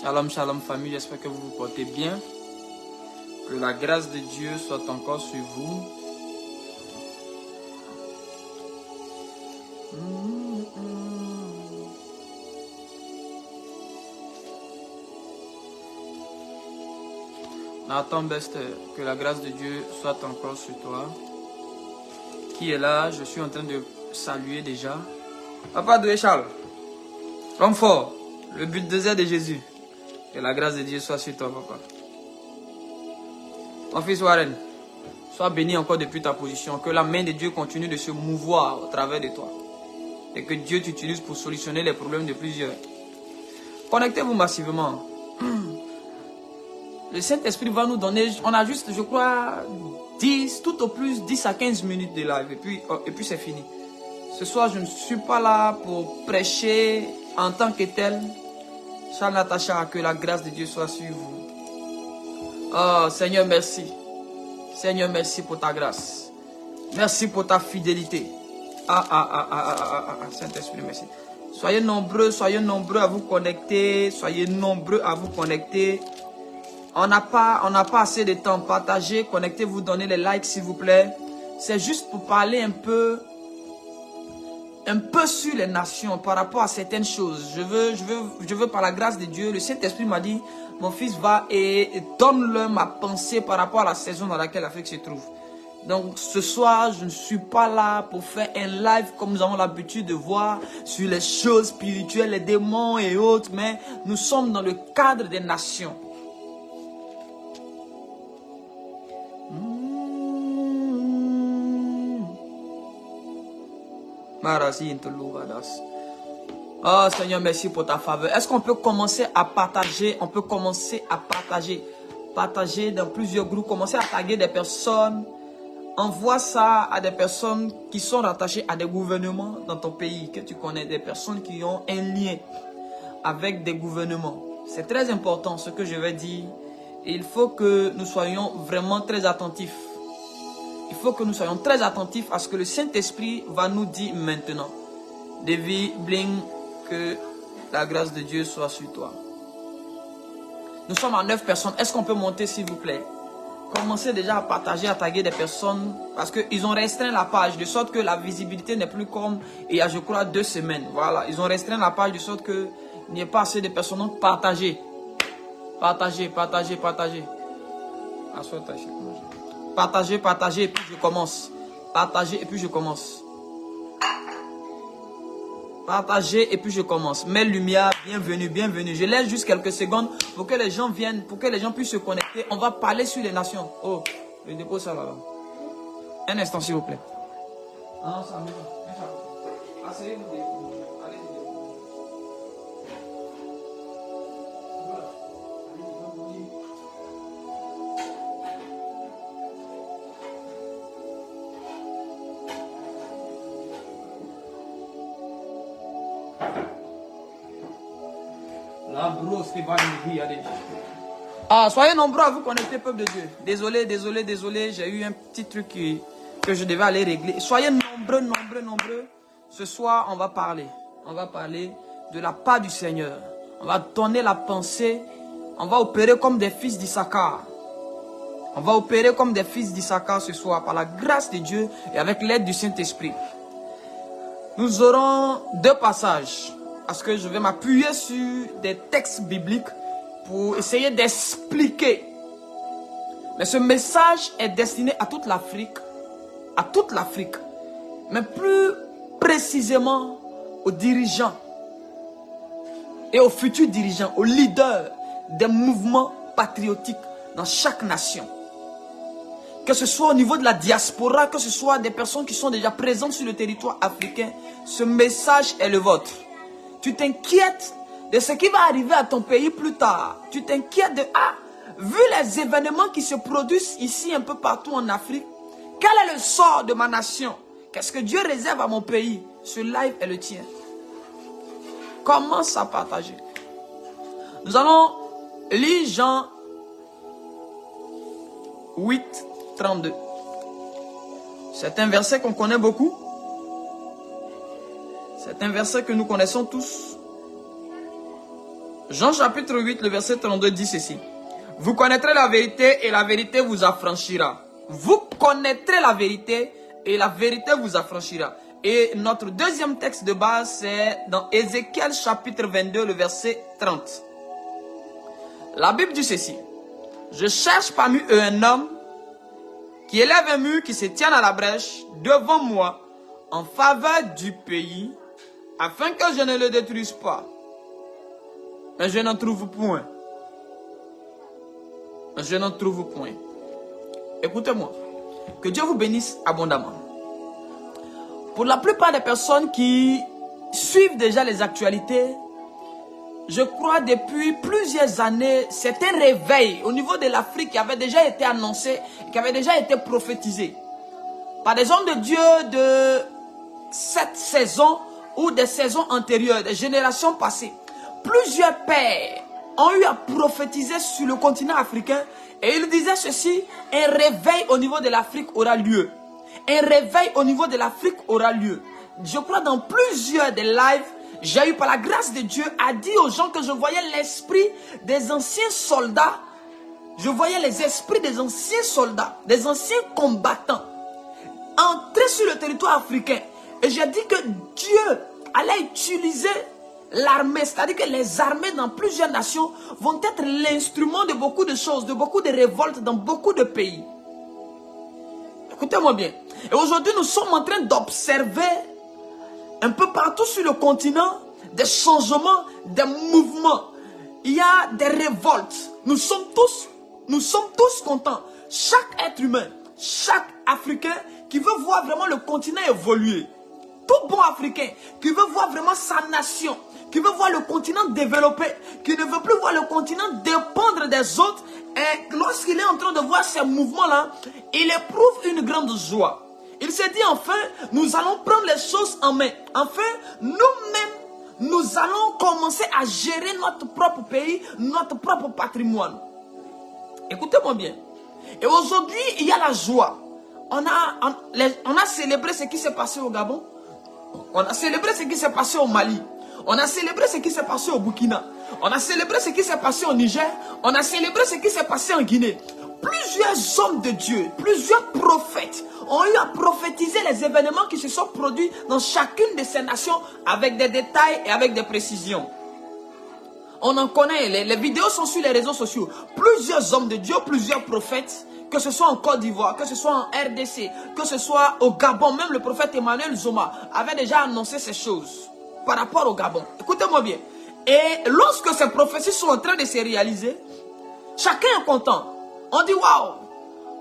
Shalom, shalom famille, j'espère que vous vous portez bien. Que la grâce de Dieu soit encore sur vous. Nathan Bester, que la grâce de Dieu soit encore sur toi. Qui est là? Je suis en train de saluer déjà. Papa Doué Charles, comme fort, le but de Z de Jésus. Que la grâce de Dieu soit sur toi, papa. Mon fils Warren, sois béni encore depuis ta position. Que la main de Dieu continue de se mouvoir au travers de toi. Et que Dieu t'utilise pour solutionner les problèmes de plusieurs. Connectez-vous massivement. Le Saint-Esprit va nous donner, on a juste, je crois, 10, tout au plus 10 à 15 minutes de live. Et puis c'est fini. Ce soir, je ne suis pas là pour prêcher en tant que tel. Charles Natacha, que la grâce de Dieu soit sur vous. Oh, Seigneur, merci. Seigneur, merci pour ta grâce. Merci pour ta fidélité. Saint-Esprit, merci. Soyez nombreux à vous connecter. Soyez nombreux à vous connecter. On n'a pas assez de temps. Partagez, connectez-vous, donnez les likes, s'il vous plaît. C'est juste pour parler un peu sur les nations par rapport à certaines choses. Je veux par la grâce de Dieu, le Saint-Esprit m'a dit, mon fils va et donne-leur ma pensée par rapport à la saison dans laquelle l'Afrique se trouve. Donc ce soir, je ne suis pas là pour faire un live comme nous avons l'habitude de voir sur les choses spirituelles, les démons et autres, mais nous sommes dans le cadre des nations. Oh Seigneur, merci pour ta faveur. Est-ce qu'on peut commencer à partager? On peut commencer à partager. Partager dans plusieurs groupes. Commencer à taguer des personnes. Envoie ça à des personnes qui sont rattachées à des gouvernements dans ton pays, que tu connais. Des personnes qui ont un lien avec des gouvernements. C'est très important ce que je vais dire. Et il faut que nous soyons vraiment très attentifs. Il faut que nous soyons très attentifs à ce que le Saint-Esprit va nous dire maintenant. Davy Bling, que la grâce de Dieu soit sur toi. Nous sommes à 9 personnes. Est-ce qu'on peut monter, s'il vous plaît? Commencez déjà à partager, à taguer des personnes. Parce qu'ils ont restreint la page de sorte que la visibilité n'est plus comme il y a, je crois, 2 semaines. Voilà, ils ont restreint la page de sorte qu'il n'y ait pas assez de personnes. Donc, partagez. Partagez. Partagez, et puis je commence. Partagez, et puis je commence. Partagez, et puis je commence. Mes lumières, bienvenue. Je laisse juste quelques secondes pour que les gens viennent, pour que les gens puissent se connecter. On va parler sur les nations. Oh, je dépose ça là-bas. Un instant, s'il vous plaît. Ah, ça va. Asseyez-vous. Allez-y. Ah, soyez nombreux à vous connecter, peuple de Dieu. Désolé, j'ai eu un petit truc que je devais aller régler. Soyez nombreux. Ce soir, on va parler de la part du Seigneur. On va donner la pensée. On va opérer comme des fils d'Issachar. Ce soir, par la grâce de Dieu et avec l'aide du Saint-Esprit. Nous aurons 2 passages. Parce que je vais m'appuyer sur des textes bibliques pour essayer d'expliquer. Mais ce message est destiné à toute l'Afrique. Mais plus précisément aux dirigeants. Et aux futurs dirigeants, aux leaders des mouvements patriotiques dans chaque nation. Que ce soit au niveau de la diaspora, que ce soit des personnes qui sont déjà présentes sur le territoire africain. Ce message est le vôtre. Tu t'inquiètes de ce qui va arriver à ton pays plus tard. Tu t'inquiètes de... vu les événements qui se produisent ici un peu partout en Afrique, quel est le sort de ma nation? Qu'est-ce que Dieu réserve à mon pays? Ce live est le tien. Commence à partager. Nous allons lire Jean 8, 32. C'est un verset qu'on connaît beaucoup. C'est un verset que nous connaissons tous. Jean chapitre 8, le verset 32 dit ceci. Vous connaîtrez la vérité et la vérité vous affranchira. Vous connaîtrez la vérité et la vérité vous affranchira. Et notre deuxième texte de base, c'est dans Ézéchiel chapitre 22, le verset 30. La Bible dit ceci. Je cherche parmi eux un homme qui élève un mur, qui se tient à la brèche devant moi en faveur du pays, afin que je ne le détruise pas. Mais je n'en trouve point. Je n'en trouve point. Écoutez-moi. Que Dieu vous bénisse abondamment. Pour la plupart des personnes qui suivent déjà les actualités, je crois depuis plusieurs années, c'est un réveil au niveau de l'Afrique qui avait déjà été annoncé, qui avait déjà été prophétisé par des hommes de Dieu de cette saison ou des saisons antérieures, des générations passées. Plusieurs pères ont eu à prophétiser sur le continent africain et ils disaient ceci, un réveil au niveau de l'Afrique aura lieu. Un réveil au niveau de l'Afrique aura lieu. Je crois dans plusieurs des lives, j'ai eu par la grâce de Dieu à dire aux gens que je voyais l'esprit des anciens soldats. Je voyais les esprits des anciens soldats, des anciens combattants entrer sur le territoire africain. Et j'ai dit que Dieu allait utiliser l'armée, c'est-à-dire que les armées dans plusieurs nations vont être l'instrument de beaucoup de choses, de beaucoup de révoltes dans beaucoup de pays. Écoutez-moi bien. Et aujourd'hui, nous sommes en train d'observer un peu partout sur le continent des changements, des mouvements. Il y a des révoltes. Nous sommes tous contents. Chaque être humain, chaque Africain qui veut voir vraiment le continent évoluer. Tout bon Africain qui veut voir vraiment sa nation, qui veut voir le continent développer, qui ne veut plus voir le continent dépendre des autres. Et lorsqu'il est en train de voir ces mouvements-là, il éprouve une grande joie. Il s'est dit enfin, nous allons prendre les choses en main. Enfin, nous-mêmes, nous allons commencer à gérer notre propre pays, notre propre patrimoine. Écoutez-moi bien. Et aujourd'hui, il y a la joie. On a célébré ce qui s'est passé au Gabon. On a célébré ce qui s'est passé au Mali. On a célébré ce qui s'est passé au Burkina. On a célébré ce qui s'est passé au Niger. On a célébré ce qui s'est passé en Guinée. Plusieurs hommes de Dieu, plusieurs prophètes ont eu à prophétiser les événements qui se sont produits dans chacune de ces nations avec des détails et avec des précisions. On en connaît, les vidéos sont sur les réseaux sociaux. Plusieurs hommes de Dieu, plusieurs prophètes, que ce soit en Côte d'Ivoire, que ce soit en RDC, que ce soit au Gabon, même le prophète Emmanuel Zoma avait déjà annoncé ces choses par rapport au Gabon. Écoutez-moi bien. Et lorsque ces prophéties sont en train de se réaliser, chacun est content. On dit waouh,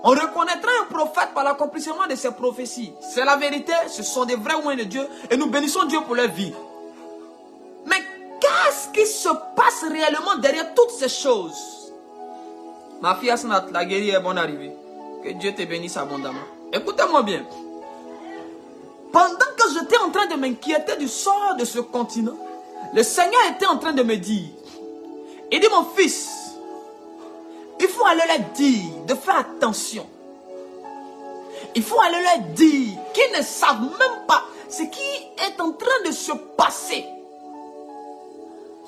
on reconnaîtra un prophète par l'accomplissement de ces prophéties. C'est la vérité, ce sont des vrais oins de Dieu et nous bénissons Dieu pour leur vie. Mais qu'est-ce qui se passe réellement derrière toutes ces choses? Ma fille Asnat, la guérie est bonne arrivée. Que Dieu te bénisse abondamment. Écoutez-moi bien. Pendant que j'étais en train de m'inquiéter du sort de ce continent, le Seigneur était en train de me dire, il dit mon fils, il faut aller leur dire de faire attention. Il faut aller leur dire qu'ils ne savent même pas ce qui est en train de se passer.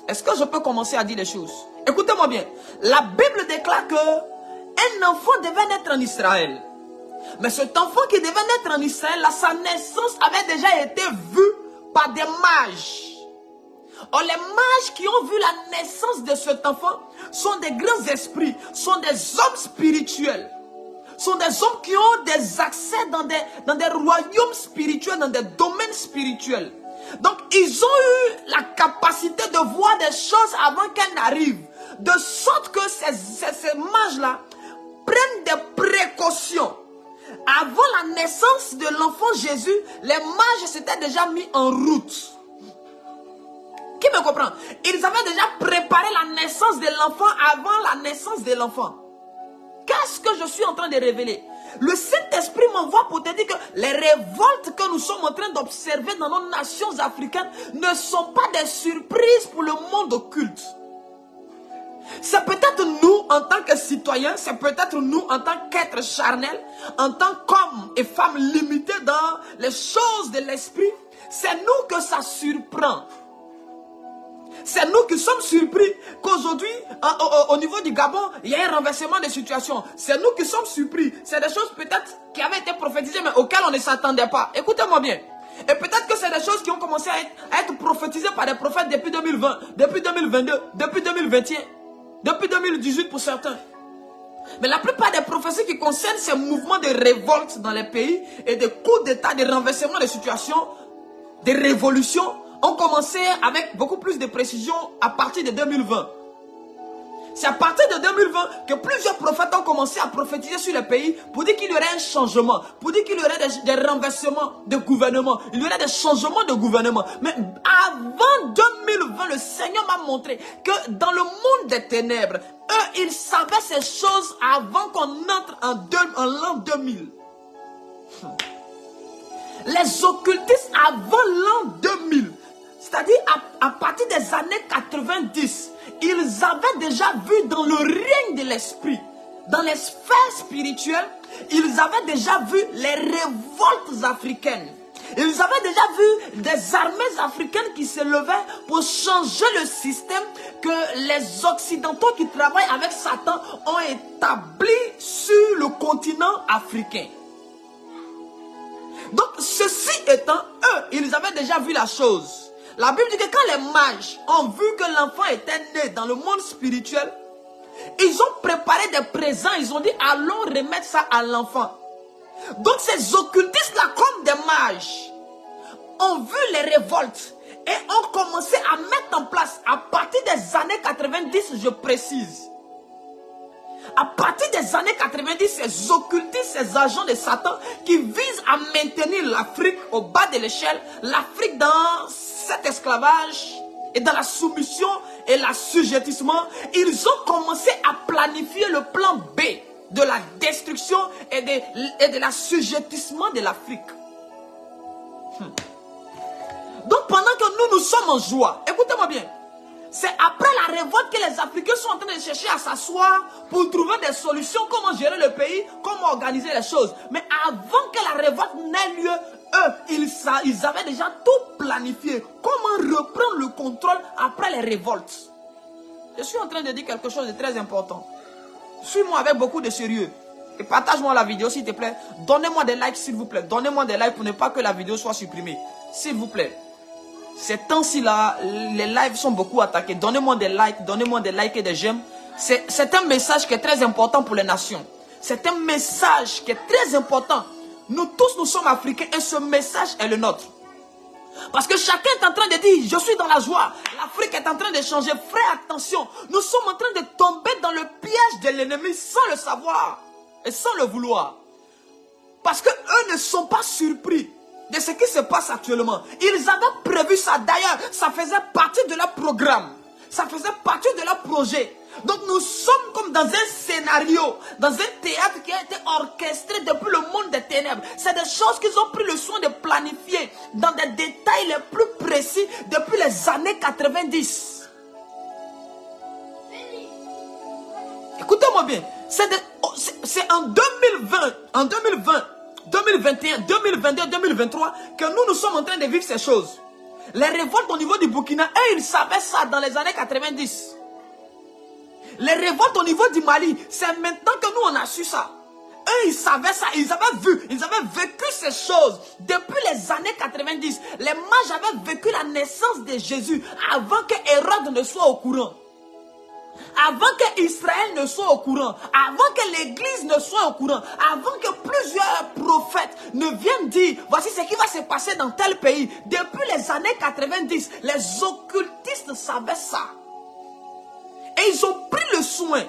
Est-ce que je peux commencer à dire des choses? Écoutez-moi bien. La Bible déclare qu'un enfant devait naître en Israël. Mais cet enfant qui devait naître en Israël, là, sa naissance avait déjà été vue par des mages. Or, les mages qui ont vu la naissance de cet enfant sont des grands esprits, sont des hommes spirituels. Sont des hommes qui ont des accès dans des royaumes spirituels, dans des domaines spirituels. Donc, ils ont eu la capacité de voir des choses avant qu'elles n'arrivent. De sorte que ces mages-là prennent des précautions. Avant la naissance de l'enfant Jésus, les mages s'étaient déjà mis en route. Qui me comprend? Ils avaient déjà préparé la naissance de l'enfant avant la naissance de l'enfant. Qu'est-ce que je suis en train de révéler? Le Saint-Esprit m'envoie pour te dire que les révoltes que nous sommes en train d'observer dans nos nations africaines ne sont pas des surprises pour le monde occulte. C'est peut-être nous en tant que citoyens, c'est peut-être nous en tant qu'êtres charnels, en tant qu'hommes et femmes limités dans les choses de l'esprit, c'est nous que ça surprend. C'est nous qui sommes surpris qu'aujourd'hui, au niveau du Gabon, il y a un renversement de situation. C'est nous qui sommes surpris. C'est des choses peut-être qui avaient été prophétisées, mais auxquelles on ne s'attendait pas. Écoutez-moi bien. Et peut-être que c'est des choses qui ont commencé à être prophétisées par des prophètes depuis 2020, depuis 2022, depuis 2021, depuis 2018 pour certains. Mais la plupart des prophéties qui concernent ces mouvements de révolte dans les pays et de coups d'état, de renversement de situation, de révolution, ont commencé avec beaucoup plus de précision à partir de 2020. C'est à partir de 2020 que plusieurs prophètes ont commencé à prophétiser sur le pays pour dire qu'il y aurait un changement, pour dire qu'il y aurait des renversements de gouvernement, il y aurait des changements de gouvernement. Mais avant 2020, le Seigneur m'a montré que dans le monde des ténèbres, eux, ils savaient ces choses avant qu'on entre en l'an 2000. Les occultistes avant l'an 2000, c'est-à-dire à partir des années 90, ils avaient déjà vu dans le règne de l'esprit, dans les sphères spirituelles, ils avaient déjà vu les révoltes africaines. Ils avaient déjà vu des armées africaines qui se levaient pour changer le système que les Occidentaux qui travaillent avec Satan ont établi sur le continent africain. Donc, ceci étant, eux, ils avaient déjà vu la chose. La Bible dit que quand les mages ont vu que l'enfant était né dans le monde spirituel, ils ont préparé des présents, ils ont dit allons remettre ça à l'enfant. Donc ces occultistes-là, comme des mages, ont vu les révoltes et ont commencé à mettre en place, à partir des années 90, je précise, à partir des années 90, ces occultistes, ces agents de Satan qui visent à maintenir l'Afrique au bas de l'échelle, l'Afrique dans cet esclavage et dans la soumission et l'assujettissement, ils ont commencé à planifier le plan B de la destruction et de l'assujettissement de l'Afrique. Donc pendant que nous sommes en joie, écoutez-moi bien, c'est après la révolte que les Africains sont en train de chercher à s'asseoir pour trouver des solutions, comment gérer le pays, comment organiser les choses. Mais avant que la révolte n'ait lieu, eux, ils avaient déjà tout planifié. Comment reprendre le contrôle après les révoltes. Je suis en train de dire quelque chose de très important. Suis-moi avec beaucoup de sérieux. Et partage-moi la vidéo s'il te plaît. Donnez-moi des likes s'il vous plaît. Donnez-moi des likes pour ne pas que la vidéo soit supprimée. S'il vous plaît. Ces temps-ci là, les lives sont beaucoup attaqués. Donnez-moi des likes et des j'aime. C'est un message qui est très important pour les nations. C'est un message qui est très important. Nous tous, nous sommes africains et ce message est le nôtre. Parce que chacun est en train de dire, je suis dans la joie. L'Afrique est en train de changer. Frère, attention, nous sommes en train de tomber dans le piège de l'ennemi sans le savoir et sans le vouloir. Parce qu'eux ne sont pas surpris de ce qui se passe actuellement. Ils avaient prévu ça. D'ailleurs, ça faisait partie de leur programme. Ça faisait partie de leur projet. Donc nous sommes comme dans un scénario, dans un théâtre qui a été orchestré depuis le monde des ténèbres. C'est des choses qu'ils ont pris le soin de planifier dans des détails les plus précis depuis les années 90. Écoutez-moi bien, c'est en 2020, 2021, 2022, 2023 que nous sommes en train de vivre ces choses. Les révoltes au niveau du Burkina, eux, ils savaient ça dans les années 90. Les révoltes au niveau du Mali, c'est maintenant que nous on a su ça. Eux, ils savaient ça, ils avaient vu, ils avaient vécu ces choses depuis les années 90. Les mages avaient vécu la naissance de Jésus avant que Hérode ne soit au courant. Avant que Israël ne soit au courant, avant que l'église ne soit au courant, avant que plusieurs prophètes ne viennent dire, voici ce qui va se passer dans tel pays. Depuis les années 90, les occultistes savaient ça. Et ils ont pris le soin,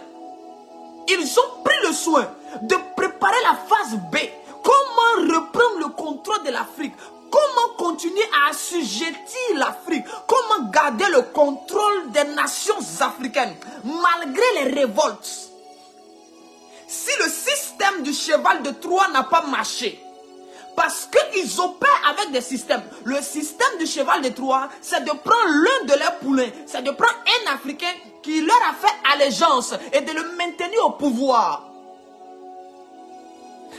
de préparer la phase B. Comment reprendre le contrôle de l'Afrique? Comment continuer à assujettir l'Afrique? Comment garder le contrôle des nations africaines malgré les révoltes? Si le système du cheval de Troie n'a pas marché, parce qu'ils opèrent avec des systèmes. Le système du cheval de Troie, c'est de prendre l'un de leurs poulains, c'est de prendre un Africain qui leur a fait allégeance et de le maintenir au pouvoir.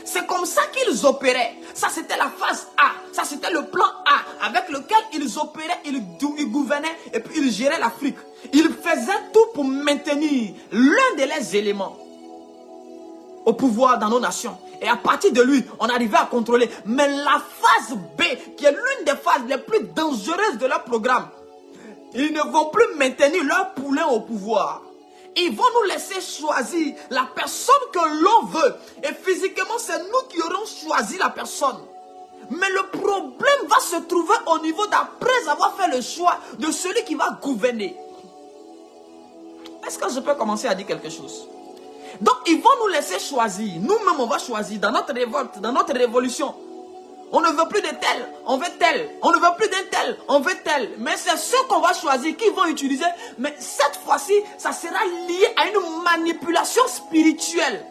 C'est comme ça qu'ils opéraient. Ça, c'était la phase A. Ça, c'était le plan A avec lequel ils opéraient, ils gouvernaient et puis ils géraient l'Afrique. Ils faisaient tout pour maintenir l'un de leurs éléments au pouvoir dans nos nations. Et à partir de lui, on arrivait à contrôler. Mais la phase B, qui est l'une des phases les plus dangereuses de leur programme, ils ne vont plus maintenir leur poulain au pouvoir. Ils vont nous laisser choisir la personne que l'on veut. Et physiquement, c'est nous qui aurons choisi la personne. Mais le problème va se trouver au niveau d'après avoir fait le choix de celui qui va gouverner. Est-ce que je peux commencer à dire quelque chose? Donc, ils vont nous laisser choisir. Nous-mêmes, on va choisir dans notre révolte, dans notre révolution. On ne veut plus de tel, on veut tel. On ne veut plus d'un tel, on veut tel. Mais c'est ceux qu'on va choisir, qu'ils vont utiliser. Mais cette fois-ci, ça sera lié à une manipulation spirituelle.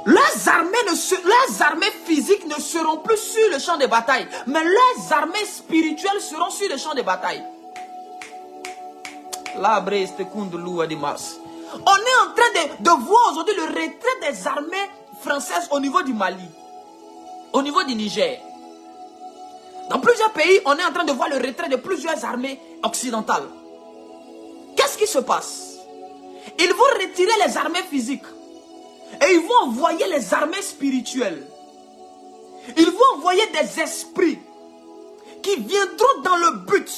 Leurs armées physiques ne seront plus sur le champ de bataille. Mais leurs armées spirituelles seront sur le champ de bataille. On est en train de voir aujourd'hui le retrait des armées françaises au niveau du Mali, au niveau du Niger. Dans plusieurs pays, on est en train de voir le retrait de plusieurs armées occidentales. Qu'est-ce qui se passe? Ils vont retirer les armées physiques et ils vont envoyer les armées spirituelles. Ils vont envoyer des esprits qui viendront dans le but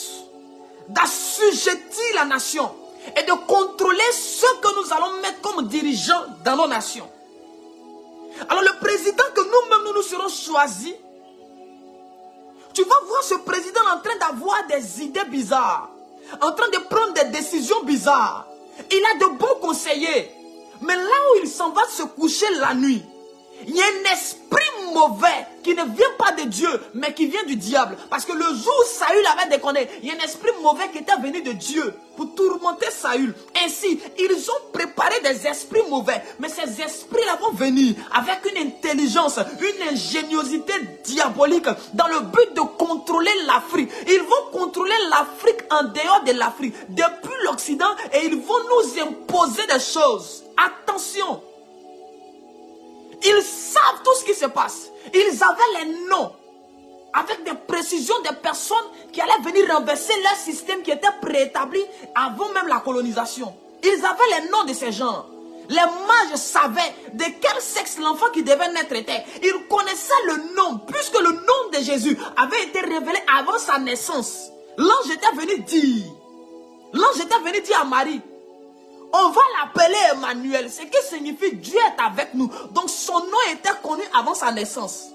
d'assujettir la nation et de contrôler ceux que nous allons mettre comme dirigeants dans nos nations. Alors le président que nous-mêmes nous serons choisis, tu vas voir ce président en train d'avoir des idées bizarres, en train de prendre des décisions bizarres. Il a de bons conseillers, mais là où il s'en va se coucher la nuit, il y a un esprit mauvais qui ne vient pas de Dieu, mais qui vient du diable. Parce que le jour où Saül avait déconné, il y a un esprit mauvais qui était venu de Dieu pour tourmenter Saül. Ainsi, ils ont préparé des esprits mauvais. Mais ces esprits-là vont venir avec une intelligence, une ingéniosité diabolique dans le but de contrôler l'Afrique. Ils vont contrôler l'Afrique en dehors de l'Afrique, depuis l'Occident, et ils vont nous imposer des choses. Attention! Ils savent tout ce qui se passe. Ils avaient les noms avec des précisions des personnes qui allaient venir renverser leur système qui était préétabli avant même la colonisation. Ils avaient les noms de ces gens. Les mages savaient de quel sexe l'enfant qui devait naître était. Ils connaissaient le nom, puisque le nom de Jésus avait été révélé avant sa naissance. L'ange était venu dire, à Marie, on va l'appeler Emmanuel, ce qui signifie Dieu est avec nous. Donc son nom était connu avant sa naissance.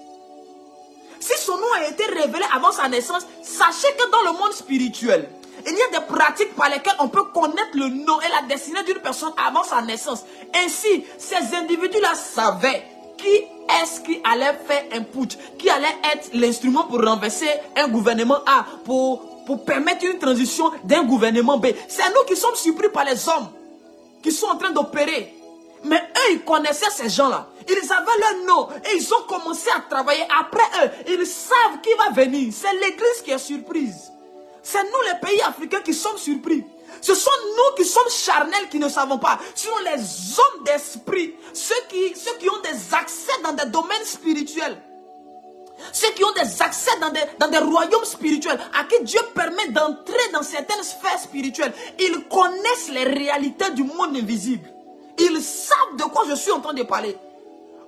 Si son nom a été révélé avant sa naissance, sachez que dans le monde spirituel, il y a des pratiques par lesquelles on peut connaître le nom et la destinée d'une personne avant sa naissance. Ainsi, ces individus-là savaient qui est-ce qui allait faire un putsch, qui allait être l'instrument pour renverser un gouvernement A, pour permettre une transition d'un gouvernement B. C'est nous qui sommes surpris par les hommes qui sont en train d'opérer. Mais eux, ils connaissaient ces gens-là. Ils avaient leur nom et ils ont commencé à travailler. Après eux, ils savent qui va venir. C'est l'église qui est surprise. C'est nous, les pays africains, qui sommes surpris. Ce sont nous qui sommes charnels, qui ne savons pas. Ce sont les hommes d'esprit, ceux qui ont des accès dans des domaines spirituels. Ceux qui ont des accès dans des royaumes spirituels, à qui Dieu permet d'entrer dans certaines sphères spirituelles. Ils connaissent les réalités du monde invisible. Ils savent de quoi je suis en train de parler.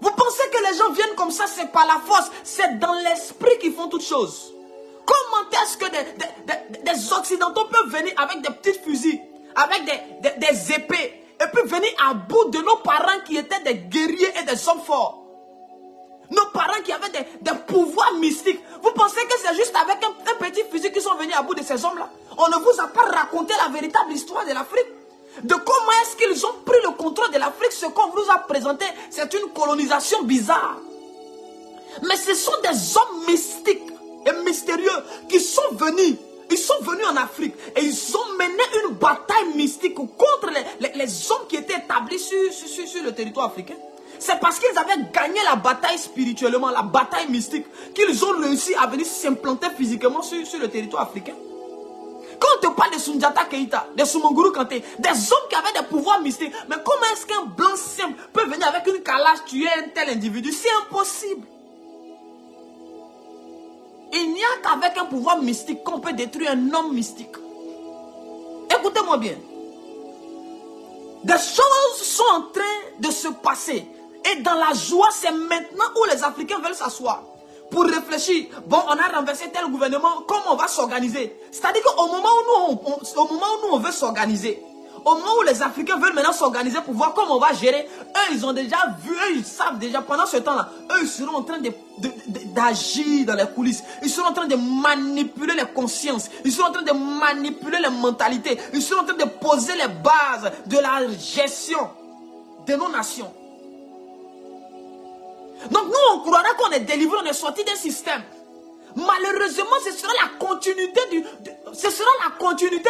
Vous pensez que les gens viennent comme ça, c'est par la force. C'est dans l'esprit qu'ils font toutes choses. Comment est-ce que des occidentaux peuvent venir avec des petits fusils, avec des épées, et puis venir à bout de nos parents qui étaient des guerriers et des hommes forts? Nos parents qui avaient des pouvoirs mystiques. Vous pensez que c'est juste avec un petit fusil qu'ils sont venus à bout de ces hommes-là? On ne vous a pas raconté la véritable histoire de l'Afrique. De comment est-ce qu'ils ont pris le contrôle de l'Afrique. Ce qu'on vous a présenté, c'est une colonisation bizarre. Mais ce sont des hommes mystiques et mystérieux qui sont venus. Ils sont venus en Afrique et ils ont mené une bataille mystique contre les hommes qui étaient établis sur le territoire africain. C'est parce qu'ils avaient gagné la bataille spirituellement, la bataille mystique, qu'ils ont réussi à venir s'implanter physiquement sur le territoire africain. Quand on te parle de Sundiata Keita, de Soumanguru Kanté, des hommes qui avaient des pouvoirs mystiques, mais comment est-ce qu'un blanc simple peut venir avec une calache tuer un tel individu? C'est impossible. Il n'y a qu'avec un pouvoir mystique qu'on peut détruire un homme mystique. Écoutez-moi bien. Des choses sont en train de se passer. Et dans la joie, c'est maintenant où les Africains veulent s'asseoir pour réfléchir. Bon, on a renversé tel gouvernement, comment on va s'organiser? C'est-à-dire qu'au moment où nous, on veut s'organiser, au moment où les Africains veulent maintenant s'organiser pour voir comment on va gérer, eux, ils ont déjà vu, eux, ils savent déjà, pendant ce temps-là, eux, ils seront en train d'agir dans les coulisses. Ils seront en train de manipuler les consciences. Ils seront en train de manipuler les mentalités. Ils seront en train de poser les bases de la gestion de nos nations. Donc nous, on croira qu'on est délivré, on est sorti d'un système. Malheureusement, ce sera la continuité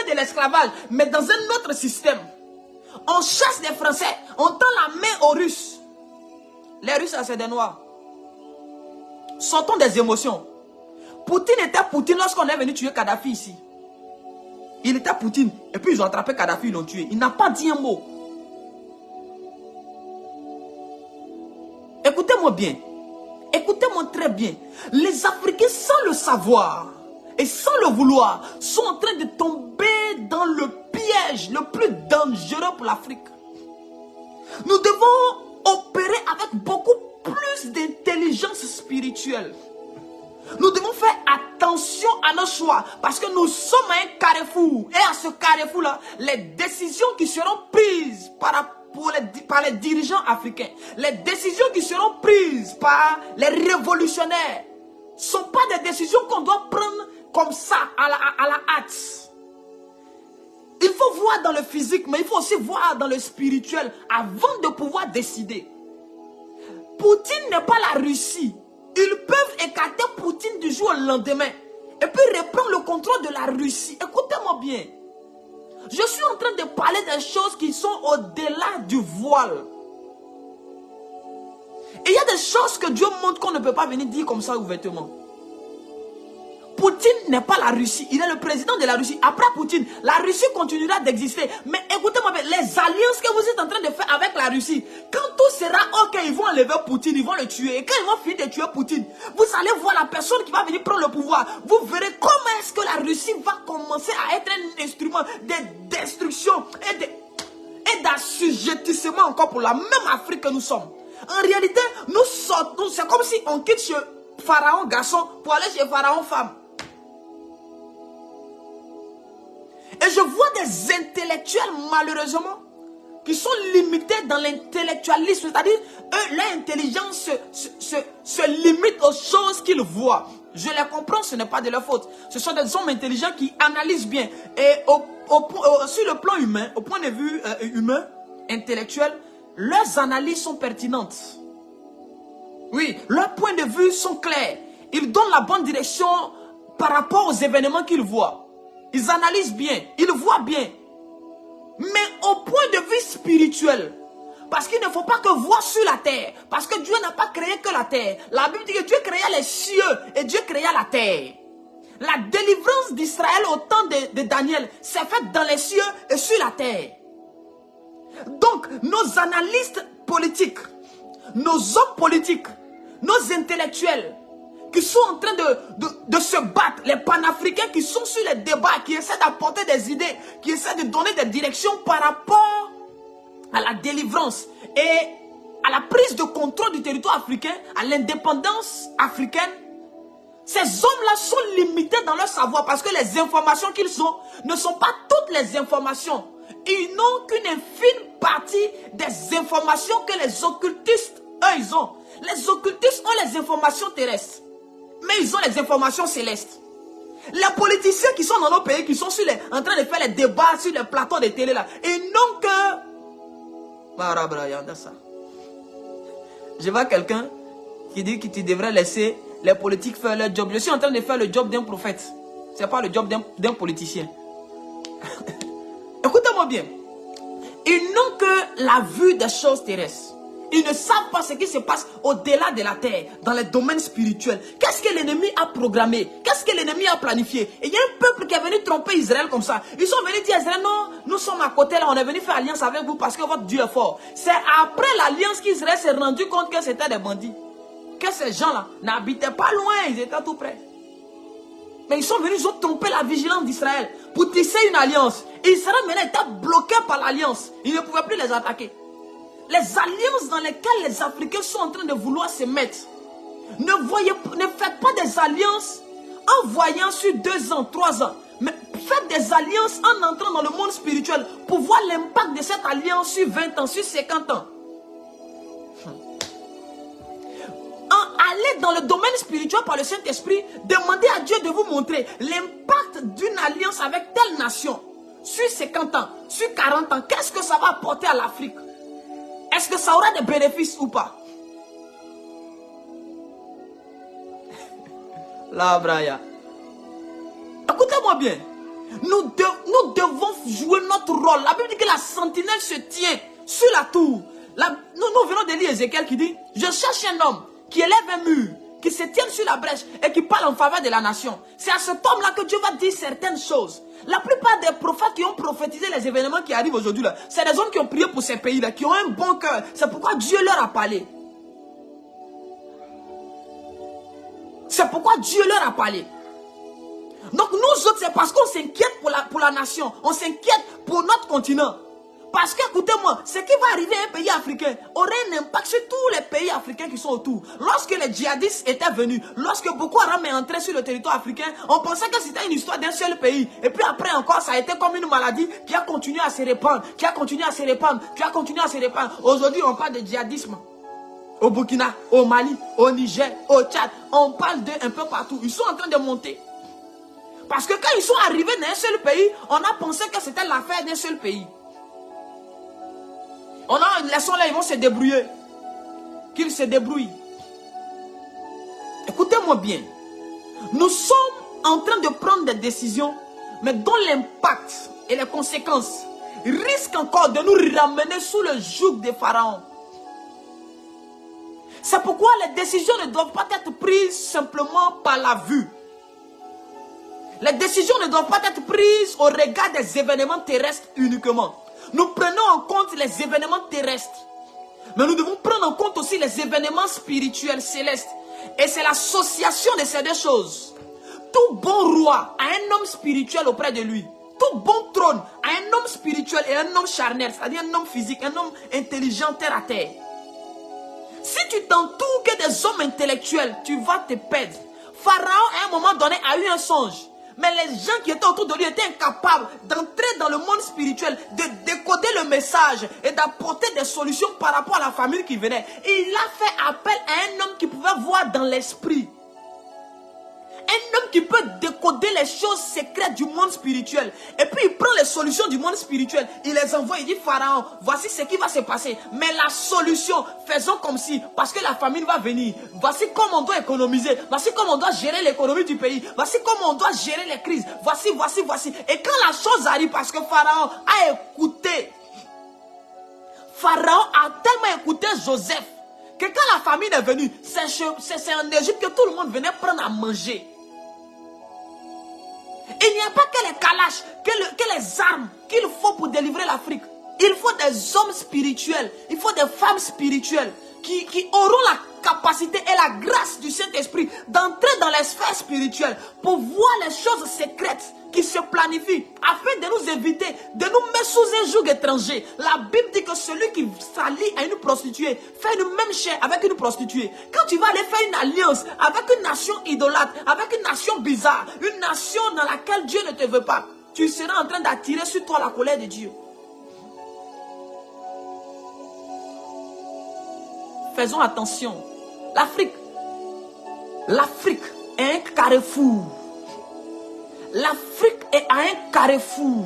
de l'esclavage, mais dans un autre système. On chasse des Français, on tend la main aux Russes. Les Russes, c'est des Noirs. Sortons des émotions. Poutine était Poutine lorsqu'on est venu tuer Kadhafi ici. Il était Poutine, et puis ils ont attrapé Kadhafi, ils l'ont tué. Il n'a pas dit un mot. Écoutez-moi bien. Écoutez-moi très bien. Les Africains, sans le savoir et sans le vouloir, sont en train de tomber dans le piège le plus dangereux pour l'Afrique. Nous devons opérer avec beaucoup plus d'intelligence spirituelle. Nous devons faire attention à nos choix parce que nous sommes à un carrefour. Et à ce carrefour-là, les décisions qui seront prises par les dirigeants africains, les décisions qui seront prises par les révolutionnaires, ne sont pas des décisions qu'on doit prendre comme ça, à la hâte. Il faut voir dans le physique, mais il faut aussi voir dans le spirituel avant de pouvoir décider. Poutine n'est pas la Russie. Ils peuvent écarter Poutine du jour au lendemain et puis reprendre le contrôle de la Russie. Écoutez-moi bien. Je suis en train de parler des choses qui sont au-delà du voile. Et il y a des choses que Dieu montre qu'on ne peut pas venir dire comme ça ouvertement. Poutine n'est pas la Russie, il est le président de la Russie. Après Poutine, la Russie continuera d'exister. Mais écoutez-moi bien, les alliances que vous êtes en train de faire avec la Russie, quand tout sera ok, ils vont enlever Poutine, ils vont le tuer. Et quand ils vont finir de tuer Poutine, vous allez voir la personne qui va venir prendre le pouvoir. Vous verrez comment est-ce que la Russie va commencer à être un instrument de destruction et d'assujettissement encore pour la même Afrique que nous sommes. En réalité, nous sortons, c'est comme si on quitte chez Pharaon garçon pour aller chez Pharaon femme. Et je vois des intellectuels, malheureusement, qui sont limités dans l'intellectualisme. C'est-à-dire, eux, leur intelligence se limite aux choses qu'ils voient. Je les comprends, ce n'est pas de leur faute. Ce sont des hommes intelligents qui analysent bien. Et sur le plan humain, au point de vue humain, intellectuel, leurs analyses sont pertinentes. Oui, leurs points de vue sont clairs. Ils donnent la bonne direction par rapport aux événements qu'ils voient. Ils analysent bien, ils voient bien. Mais au point de vue spirituel, parce qu'il ne faut pas que voir sur la terre, parce que Dieu n'a pas créé que la terre. La Bible dit que Dieu créa les cieux et Dieu créa la terre. La délivrance d'Israël au temps de Daniel s'est faite dans les cieux et sur la terre. Donc, nos analystes politiques, nos hommes politiques, nos intellectuels, qui sont en train de se battre, les panafricains qui sont sur les débats, qui essaient d'apporter des idées, qui essaient de donner des directions par rapport à la délivrance et à la prise de contrôle du territoire africain, à l'indépendance africaine. Ces hommes-là sont limités dans leur savoir parce que les informations qu'ils ont ne sont pas toutes les informations. Ils n'ont qu'une infime partie des informations que les occultistes, eux, ils ont. Les occultistes ont les informations terrestres, mais ils ont les informations célestes. Les politiciens qui sont dans nos pays, qui sont en train de faire les débats sur les plateaux de télé là, ils n'ont que... Je vois quelqu'un qui dit que tu devrais laisser les politiques faire leur job. Je suis en train de faire le job d'un prophète. Ce n'est pas le job d'un politicien. Écoutez-moi bien. Ils n'ont que la vue des choses terrestres. Ils ne savent pas ce qui se passe au-delà de la terre, dans les domaines spirituels. Qu'est-ce que l'ennemi a programmé? Qu'est-ce que l'ennemi a planifié? Et il y a un peuple qui est venu tromper Israël comme ça. Ils sont venus dire à Israël, non, nous sommes à côté là, on est venu faire alliance avec vous parce que votre Dieu est fort. C'est après l'alliance qu'Israël s'est rendu compte que c'était des bandits. Que ces gens-là n'habitaient pas loin, ils étaient tout près. Mais ils sont venus, ils ont trompé la vigilance d'Israël pour tisser une alliance. Et Israël maintenant était bloqué par l'alliance. Ils ne pouvaient plus les attaquer. Les alliances dans lesquelles les Africains sont en train de vouloir se mettre. Ne faites pas des alliances en voyant sur 2 ans, 3 ans. Mais faites des alliances en entrant dans le monde spirituel pour voir l'impact de cette alliance sur 20 ans, sur 50 ans. Allez dans le domaine spirituel par le Saint-Esprit, demandez à Dieu de vous montrer l'impact d'une alliance avec telle nation sur 50 ans, sur 40 ans. Qu'est-ce que ça va apporter à l'Afrique? Est-ce que ça aura des bénéfices ou pas? Là, Braya. Écoutez-moi bien. Nous devons jouer notre rôle. La Bible dit que la sentinelle se tient sur la tour. Nous venons de lire Ézéchiel qui dit, je cherche un homme qui élève un mur, qui se tienne sur la brèche et qui parle en faveur de la nation. C'est à cet homme-là que Dieu va dire certaines choses. La plupart des prophètes qui ont prophétisé les événements qui arrivent aujourd'hui, c'est des hommes qui ont prié pour ces pays-là, qui ont un bon cœur. C'est pourquoi Dieu leur a parlé. C'est pourquoi Dieu leur a parlé. Donc nous autres, c'est parce qu'on s'inquiète pour la nation. On s'inquiète pour notre continent. Parce que, écoutez-moi, ce qui va arriver à un pays africain aurait un impact sur tous les pays africains qui sont autour. Lorsque les djihadistes étaient venus, lorsque Boko Haram est entré sur le territoire africain, on pensait que c'était une histoire d'un seul pays. Et puis après encore, ça a été comme une maladie qui a continué à se répandre, qui a continué à se répandre, qui a continué à se répandre. Aujourd'hui, on parle de djihadisme. Au Burkina, au Mali, au Niger, au Tchad. On parle d'eux un peu partout. Ils sont en train de monter. Parce que quand ils sont arrivés dans un seul pays, on a pensé que c'était l'affaire d'un seul pays. Laissons-les, ils vont se débrouiller. Qu'ils se débrouillent. Écoutez-moi bien. Nous sommes en train de prendre des décisions, mais dont l'impact et les conséquences risquent encore de nous ramener sous le joug des pharaons. C'est pourquoi les décisions ne doivent pas être prises simplement par la vue. Les décisions ne doivent pas être prises au regard des événements terrestres uniquement. Nous prenons en compte les événements terrestres. Mais nous devons prendre en compte aussi les événements spirituels célestes. Et c'est l'association de ces deux choses. Tout bon roi a un homme spirituel auprès de lui. Tout bon trône a un homme spirituel et un homme charnel. C'est-à-dire un homme physique, un homme intelligent terre à terre. Si tu t'entoures que des hommes intellectuels, tu vas te perdre. Pharaon à un moment donné a eu un songe. Mais les gens qui étaient autour de lui étaient incapables d'entrer dans le monde spirituel, de décoder le message et d'apporter des solutions par rapport à la famille qui venait. Et il a fait appel à un homme qui pouvait voir dans l'esprit. Un homme qui peut décoder les choses secrètes du monde spirituel. Et puis il prend les solutions du monde spirituel. Il les envoie, il dit Pharaon, voici ce qui va se passer. Mais la solution, faisons comme si, parce que la famine va venir. Voici comment on doit économiser. Voici comment on doit gérer l'économie du pays. Voici comment on doit gérer les crises. Voici. Et quand la chose arrive, parce que Pharaon a écouté. Pharaon a tellement écouté Joseph que quand la famine est venue, c'est en Égypte que tout le monde venait prendre à manger. Il n'y a pas que les calaches, que les armes qu'il faut pour délivrer l'Afrique. Il faut des hommes spirituels, il faut des femmes spirituelles qui auront la capacité et la grâce du Saint-Esprit d'entrer dans les sphères spirituelles pour voir les choses secrètes qui se planifient afin de nous éviter, de nous mettre sous un joug étranger. La Bible dit que celui qui s'allie à une prostituée fait une même chair avec une prostituée. Quand tu vas aller faire une alliance avec une nation idolâtre, avec une nation bizarre, une nation dans laquelle Dieu ne te veut pas, tu seras en train d'attirer sur toi la colère de Dieu. Faisons attention. L'Afrique est un carrefour. L'Afrique est à un carrefour.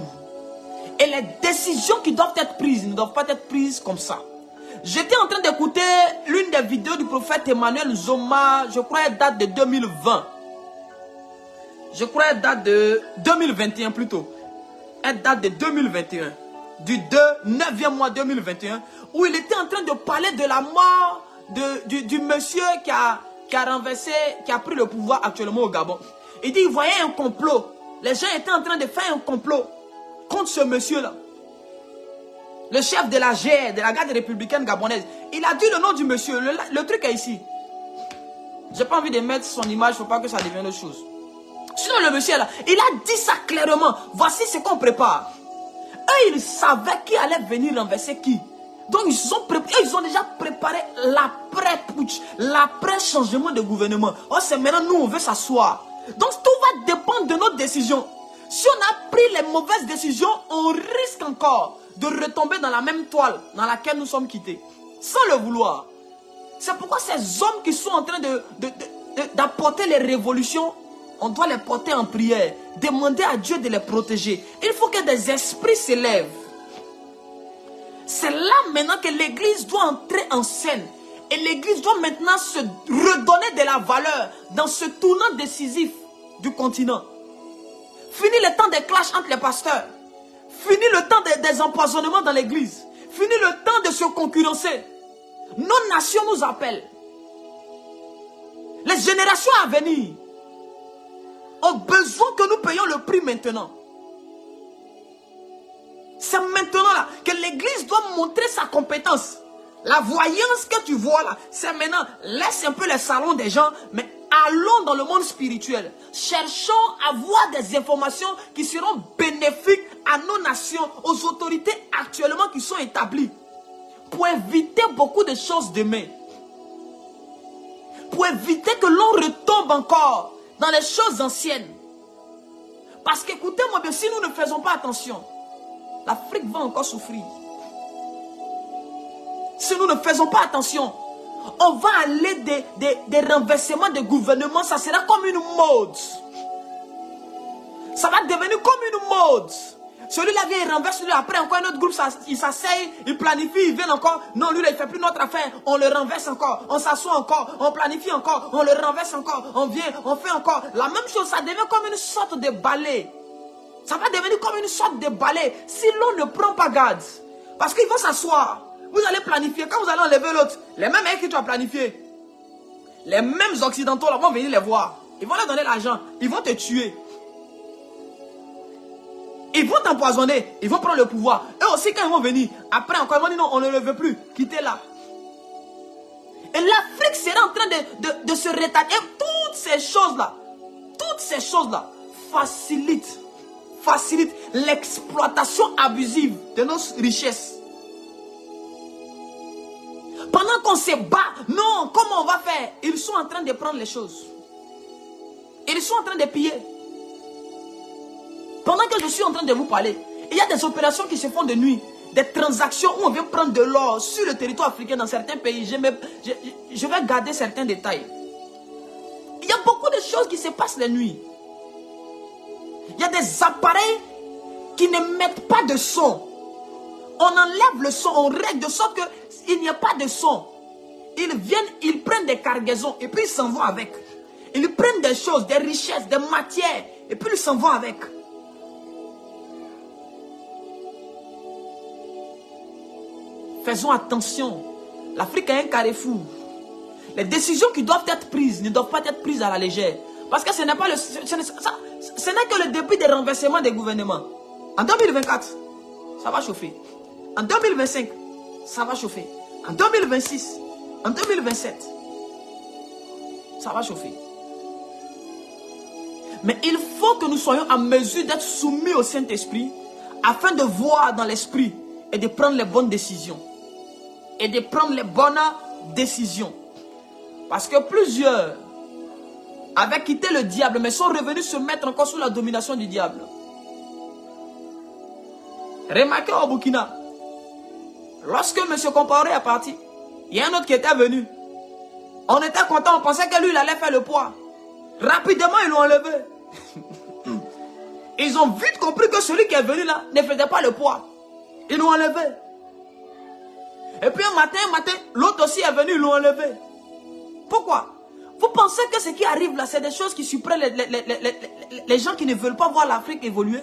Et les décisions qui doivent être prises ne doivent pas être prises comme ça. J'étais en train d'écouter l'une des vidéos du prophète Emmanuel Zoma. Je crois qu'elle date de 2020. Je crois qu'elle date de 2021 plutôt. Elle date de 2021. du 9e mois 2021, où il était en train de parler de la mort du monsieur qui a renversé, qui a pris le pouvoir actuellement au Gabon. Il dit, il voyait un complot. Les gens étaient en train de faire un complot contre ce monsieur-là. Le chef de la GR, de la garde républicaine gabonaise. Il a dit le nom du monsieur. Le truc est ici. J'ai pas envie de mettre son image, il ne faut pas que ça devienne autre chose. Sinon le monsieur là, il a dit ça clairement. Voici ce qu'on prépare. Eux, ils savaient qui allait venir renverser qui. Donc ils ont déjà préparé l'après-putsch, l'après-changement de gouvernement. Oh, c'est maintenant nous, on veut s'asseoir. Donc tout va dépendre de notre décision. Si on a pris les mauvaises décisions, on risque encore de retomber dans la même toile dans laquelle nous sommes quittés. Sans le vouloir. C'est pourquoi ces hommes qui sont en train d'apporter les révolutions, on doit les porter en prière. Demander à Dieu de les protéger. Il faut que des esprits s'élèvent. C'est là maintenant que l'église doit entrer en scène. Et l'église doit maintenant se redonner de la valeur dans ce tournant décisif du continent. Fini le temps des clashs entre les pasteurs. Fini le temps des empoisonnements dans l'église. Fini le temps de se concurrencer. Nos nations nous appellent. Les générations à venir ont besoin que nous payions le prix maintenant. C'est maintenant là que l'église doit montrer sa compétence. La voyance que tu vois là, c'est maintenant. Laisse un peu les salons des gens, mais allons dans le monde spirituel. Cherchons à voir des informations qui seront bénéfiques à nos nations, aux autorités actuellement qui sont établies. Pour éviter beaucoup de choses demain. Pour éviter que l'on retombe encore dans les choses anciennes. Parce qu'écoutez-moi bien, si nous ne faisons pas attention, l'Afrique va encore souffrir. Si nous ne faisons pas attention, on va aller des renversements de gouvernement, ça sera comme une mode. Ça va devenir comme une mode. Celui-là vient, il renverse, lui, après encore un autre groupe, il s'asseye, il planifie, il vient encore. Non, lui, là, il ne fait plus notre affaire. On le renverse encore, on s'assoit encore, on planifie encore, on le renverse encore, on vient, on fait encore. La même chose, ça devient comme une sorte de balai. Ça va devenir comme une sorte de balai si l'on ne prend pas garde. Parce qu'ils vont s'asseoir. Vous allez planifier. Quand vous allez enlever l'autre, les mêmes qui tu as planifié, les mêmes occidentaux là, vont venir les voir. Ils vont leur donner l'argent. Ils vont te tuer. Ils vont t'empoisonner. Ils vont prendre le pouvoir. Eux aussi, quand ils vont venir, après encore, ils vont dire non, on ne le veut plus. Quittez là. Et l'Afrique sera en train de se rétablir. Toutes ces choses-là facilitent l'exploitation abusive de nos richesses. Pendant qu'on se bat, non, comment on va faire? Ils sont en train de prendre les choses. Ils sont en train de piller. Pendant que je suis en train de vous parler, il y a des opérations qui se font de nuit. Des transactions où on vient prendre de l'or sur le territoire africain dans certains pays. Je vais garder certains détails. Il y a beaucoup de choses qui se passent la nuit. Il y a des appareils qui ne mettent pas de son. On enlève le son, on règle de sorte qu'il n'y a pas de son. Ils viennent, ils prennent des cargaisons et puis ils s'en vont avec. Ils prennent des choses, des richesses, des matières et puis ils s'en vont avec. Faisons attention. L'Afrique est un carrefour. Les décisions qui doivent être prises ne doivent pas être prises à la légère. Parce que ce n'est pas ce n'est que le début des renversements des gouvernements. En 2024, ça va chauffer. En 2025, ça va chauffer. En 2026, en 2027, ça va chauffer. Mais il faut que nous soyons en mesure d'être soumis au Saint-Esprit afin de voir dans l'esprit et de prendre les bonnes décisions. Et de prendre les bonnes décisions. Parce que plusieurs avaient quitté le diable, mais sont revenus se mettre encore sous la domination du diable. Remarquez au Burkina, lorsque M. Compaoré est parti, il y a un autre qui était venu. On était content, on pensait que lui, il allait faire le poids. Rapidement, ils l'ont enlevé. Ils ont vite compris que celui qui est venu là ne faisait pas le poids. Ils l'ont enlevé. Et puis un matin, l'autre aussi est venu, ils l'ont enlevé. Pourquoi? Vous pensez que ce qui arrive là, c'est des choses qui surprennent les gens qui ne veulent pas voir l'Afrique évoluer?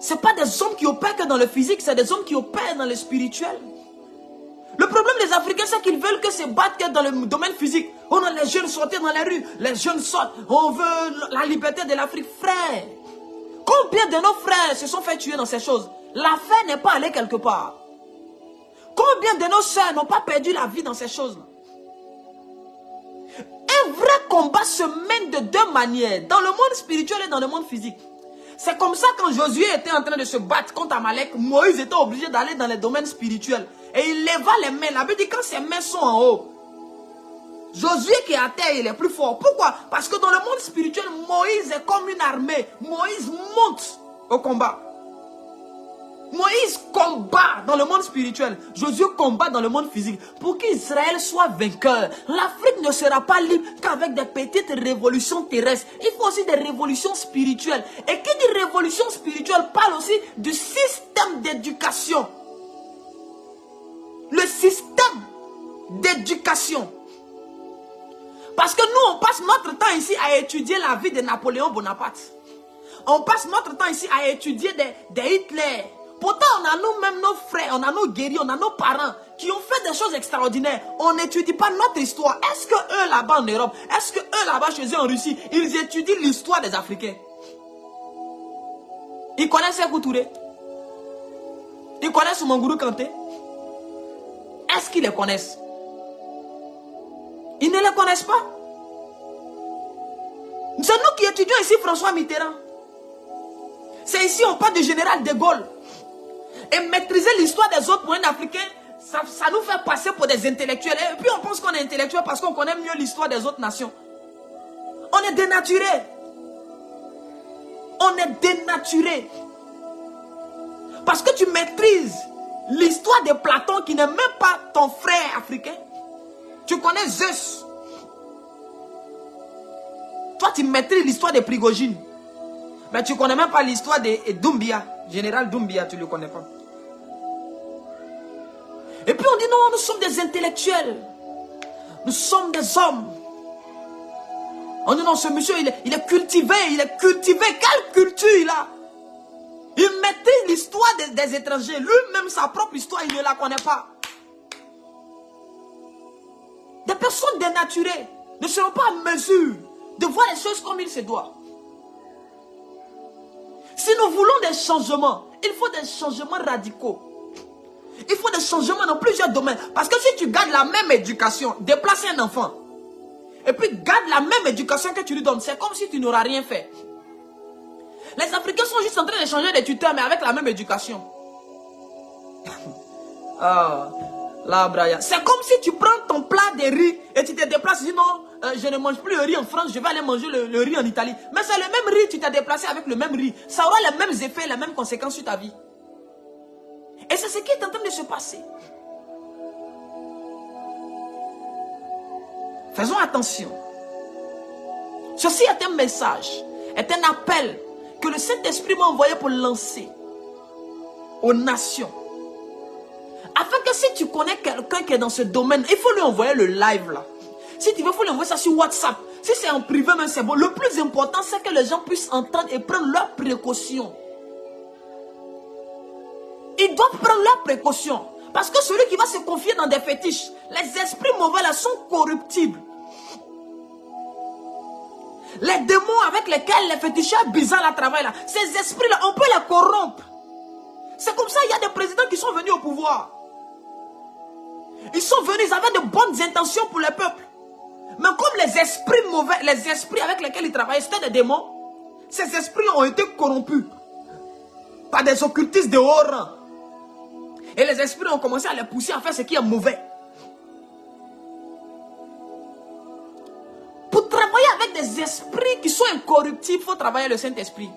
Ce pas des hommes qui opèrent que dans le physique, c'est des hommes qui opèrent dans le spirituel. Le problème des Africains, c'est qu'ils veulent que se battre que dans le domaine physique. On a les jeunes sortir dans la rue, les jeunes sortent, on veut la liberté de l'Afrique. Frère, combien de nos frères se sont fait tuer dans ces choses? L'affaire n'est pas allée quelque part. Combien de nos soeurs n'ont pas perdu la vie dans ces choses-là? Un vrai combat se mène de deux manières, dans le monde spirituel et dans le monde physique. C'est comme ça quand Josué était en train de se battre contre Amalek, Moïse était obligé d'aller dans les domaines spirituels. Et il leva les mains. La Bible dit quand ses mains sont en haut, Josué qui est à terre, il est plus fort. Pourquoi? Parce que dans le monde spirituel, Moïse est comme une armée. Moïse monte au combat. Moïse combat dans le monde spirituel. Josué combat dans le monde physique. Pour qu'Israël soit vainqueur, l'Afrique ne sera pas libre qu'avec des petites révolutions terrestres. Il faut aussi des révolutions spirituelles. Et qui dit révolution spirituelle parle aussi du système d'éducation. Le système d'éducation. Parce que nous, on passe notre temps ici à étudier la vie de Napoléon Bonaparte. On passe notre temps ici à étudier des Hitler. Pourtant, on a nous-mêmes nos frères, on a nos guerriers, on a nos parents qui ont fait des choses extraordinaires. On n'étudie pas notre histoire. Est-ce que eux là-bas en Europe, est-ce que eux là-bas chez eux en Russie, ils étudient l'histoire des Africains? Ils connaissent Sékou Touré? Ils connaissent Manguru Kanté? Est-ce qu'ils les connaissent? Ils ne les connaissent pas. C'est nous qui étudions ici François Mitterrand. C'est ici on parle du général de Gaulle. Et maîtriser l'histoire des autres moyens africains, ça nous fait passer pour des intellectuels. Et puis on pense qu'on est intellectuel parce qu'on connaît mieux l'histoire des autres nations. On est dénaturé. On est dénaturé. Parce que tu maîtrises l'histoire de Platon qui n'est même pas ton frère africain. Tu connais Zeus. Toi tu maîtrises l'histoire de Prigogine. Mais tu ne connais même pas l'histoire de Doumbia. Général Doumbia, tu ne le connais pas. Et puis on dit non, nous sommes des intellectuels. Nous sommes des hommes. On dit non, ce monsieur, il est cultivé, il est cultivé. Quelle culture il a? Il maîtrise l'histoire des étrangers. Lui-même, sa propre histoire, il ne la connaît pas. Des personnes dénaturées ne seront pas en mesure de voir les choses comme il se doit. Si nous voulons des changements, il faut des changements radicaux. Il faut des changements dans plusieurs domaines. Parce que si tu gardes la même éducation, déplacer un enfant, et puis garde la même éducation que tu lui donnes, c'est comme si tu n'auras rien fait. Les Africains sont juste en train de changer de tuteur, mais avec la même éducation. Ah, là, Brian. C'est comme si tu prends ton plat de riz et tu te déplaces. Tu dis non, je ne mange plus le riz en France, je vais aller manger le riz en Italie. Mais c'est le même riz, tu t'es déplacé avec le même riz. Ça aura les mêmes effets, les mêmes conséquences sur ta vie. Et c'est ce qui est en train de se passer. Faisons attention. Ceci est un message, est un appel que le Saint-Esprit m'a envoyé pour lancer aux nations. Afin que si tu connais quelqu'un qui est dans ce domaine, il faut lui envoyer le live là. Si tu veux, il faut lui envoyer ça sur WhatsApp. Si c'est en privé, même c'est bon. Le plus important, c'est que les gens puissent entendre et prendre leurs précautions. Ils doivent prendre leurs précautions. Parce que celui qui va se confier dans des fétiches, les esprits mauvais là sont corruptibles. Les démons avec lesquels les féticheurs bizarres là travaillent là, ces esprits là, on peut les corrompre. C'est comme ça, il y a des présidents qui sont venus au pouvoir. Ils sont venus, ils avaient de bonnes intentions pour le peuple. Mais comme les esprits mauvais, les esprits avec lesquels ils travaillaient, c'était des démons, ces esprits ont été corrompus par des occultistes de haut rang. Et les esprits ont commencé à les pousser à faire ce qui est mauvais. Pour travailler avec des esprits qui sont incorruptibles, il faut travailler le Saint-Esprit.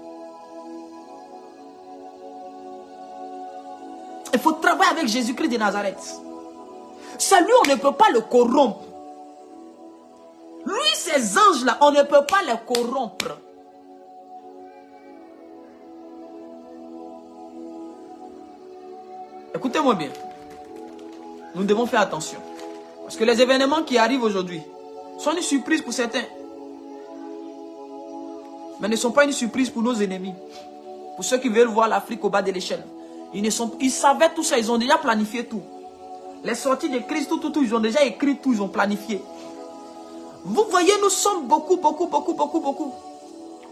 Il faut travailler avec Jésus-Christ de Nazareth. Celui, on ne peut pas le corrompre. Lui, ces anges-là, on ne peut pas les corrompre. Écoutez-moi bien. Nous devons faire attention. Parce que les événements qui arrivent aujourd'hui sont une surprise pour certains. Mais ne sont pas une surprise pour nos ennemis. Pour ceux qui veulent voir l'Afrique au bas de l'échelle. Ils savaient tout ça, ils ont déjà planifié tout. Les sorties de crise, tout, ils ont déjà écrit tout, ils ont planifié. Vous voyez, nous sommes beaucoup.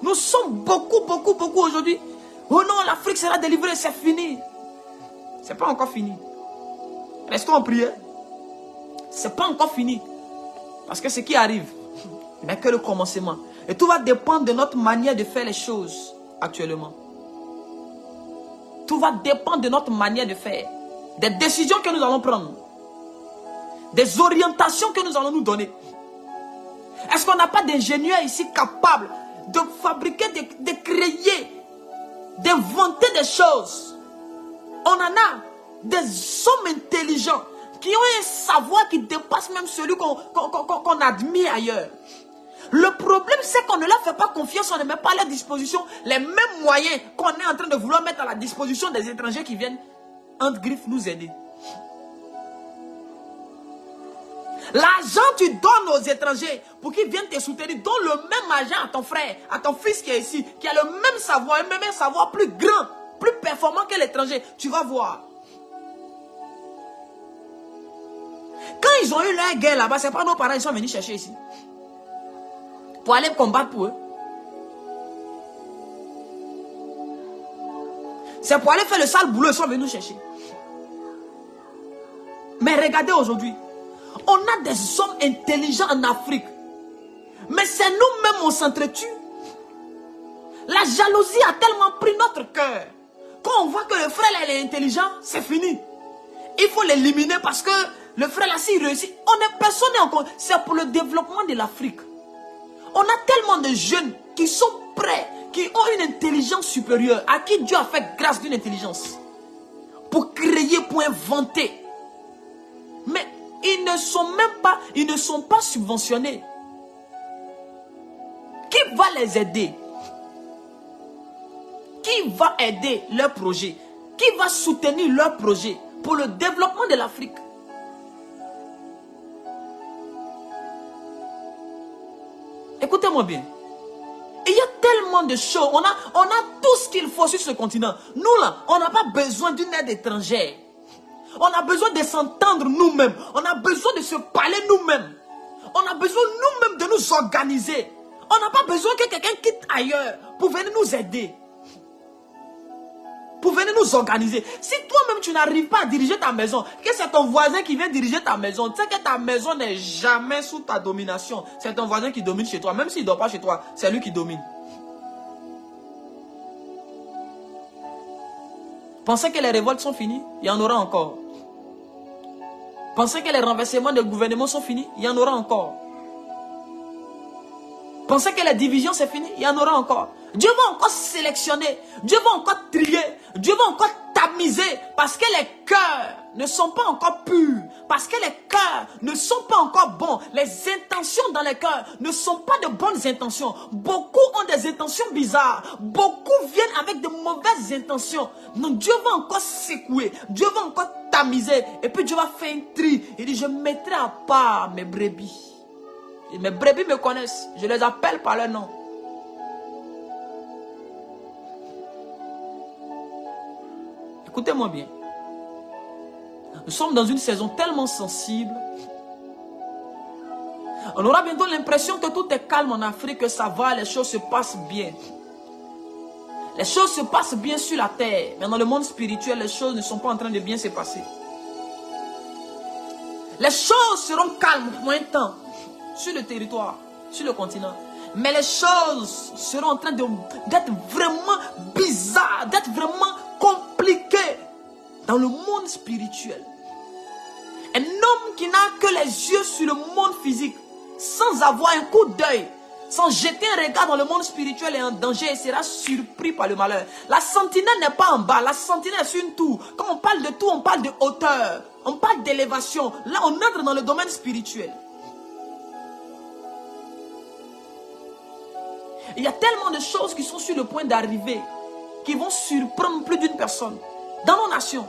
Nous sommes beaucoup aujourd'hui. Oh non, l'Afrique sera délivrée, c'est fini. C'est pas encore fini. Restons en prière. C'est pas encore fini. Parce que ce qui arrive n'est que le commencement. Et tout va dépendre de notre manière de faire les choses actuellement. Tout va dépendre de notre manière de faire. Des décisions que nous allons prendre. Des orientations que nous allons nous donner. Est-ce qu'on n'a pas d'ingénieurs ici capables de fabriquer, de créer, d'inventer des choses? On en a des hommes intelligents qui ont un savoir qui dépasse même celui qu'on admire ailleurs. Le problème, c'est qu'on ne leur fait pas confiance, on ne met pas à leur disposition les mêmes moyens qu'on est en train de vouloir mettre à la disposition des étrangers qui viennent, entre griffes, nous aider. L'argent tu donnes aux étrangers pour qu'ils viennent te soutenir. Donne le même argent à ton frère, à ton fils qui est ici, qui a le même savoir, même un savoir plus grand, plus performant que l'étranger. Tu vas voir. Quand ils ont eu leur guerre là-bas, c'est pas nos parents, ils sont venus chercher ici. Pour aller combattre pour eux. C'est pour aller faire le sale boulot, ils sont venus nous chercher. Mais regardez aujourd'hui. On a des hommes intelligents en Afrique. Mais c'est nous-mêmes, on s'entretue. La jalousie a tellement pris notre cœur. Quand on voit que le frère là, il est intelligent, c'est fini. Il faut l'éliminer parce que le frère là, s'il réussit, on est personne encore. C'est pour le développement de l'Afrique. On a tellement de jeunes qui sont prêts, qui ont une intelligence supérieure, à qui Dieu a fait grâce d'une intelligence. Pour créer, pour inventer. Mais ils ne sont pas subventionnés. Qui va les aider? Qui va aider leur projet? Qui va soutenir leur projet pour le développement de l'Afrique? Écoutez-moi bien. Il y a tellement de choses. On a tout ce qu'il faut sur ce continent. Nous là, on n'a pas besoin d'une aide étrangère. On a besoin de s'entendre nous-mêmes. On a besoin de se parler nous-mêmes. On a besoin nous-mêmes de nous organiser. On n'a pas besoin que quelqu'un quitte ailleurs pour venir nous aider. Pour venir nous organiser. Si toi-même tu n'arrives pas à diriger ta maison, que c'est ton voisin qui vient diriger ta maison, tu sais que ta maison n'est jamais sous ta domination. C'est ton voisin qui domine chez toi. Même s'il ne dort pas chez toi, c'est lui qui domine. Pensez que les révoltes sont finies? Il y en aura encore. Pensez que les renversements de gouvernement sont finis? Il y en aura encore. Pensez que les divisions c'est fini? Il y en aura encore. Dieu va encore sélectionner. Dieu va encore trier. Dieu va encore tamiser. Parce que les cœurs ne sont pas encore purs. Parce que les cœurs ne sont pas encore bons. Les intentions dans les cœurs ne sont pas de bonnes intentions. Beaucoup ont des intentions bizarres. Beaucoup viennent avec de mauvaises intentions. Donc Dieu va encore secouer. Dieu va encore tamiser. Et puis Dieu va faire un tri. Il dit, je mettrai à part mes brebis. Et mes brebis me connaissent. Je les appelle par leur nom. Écoutez-moi bien. Nous sommes dans une saison tellement sensible. On aura bientôt l'impression que tout est calme en Afrique, que ça va, les choses se passent bien. Les choses se passent bien sur la terre. Mais dans le monde spirituel, les choses ne sont pas en train de bien se passer. Les choses seront calmes pour un temps. Sur le territoire, sur le continent. Mais les choses seront en train d'être vraiment bizarres, d'être vraiment compliquées dans le monde spirituel. Un homme qui n'a que les yeux sur le monde physique, sans avoir un coup d'œil, sans jeter un regard dans le monde spirituel est en danger et sera surpris par le malheur. La sentinelle n'est pas en bas, la sentinelle est sur une tour. Quand on parle de tour, on parle de hauteur, on parle d'élévation. Là, on entre dans le domaine spirituel. Il y a tellement de choses qui sont sur le point d'arriver, qui vont surprendre plus d'une personne dans nos nations.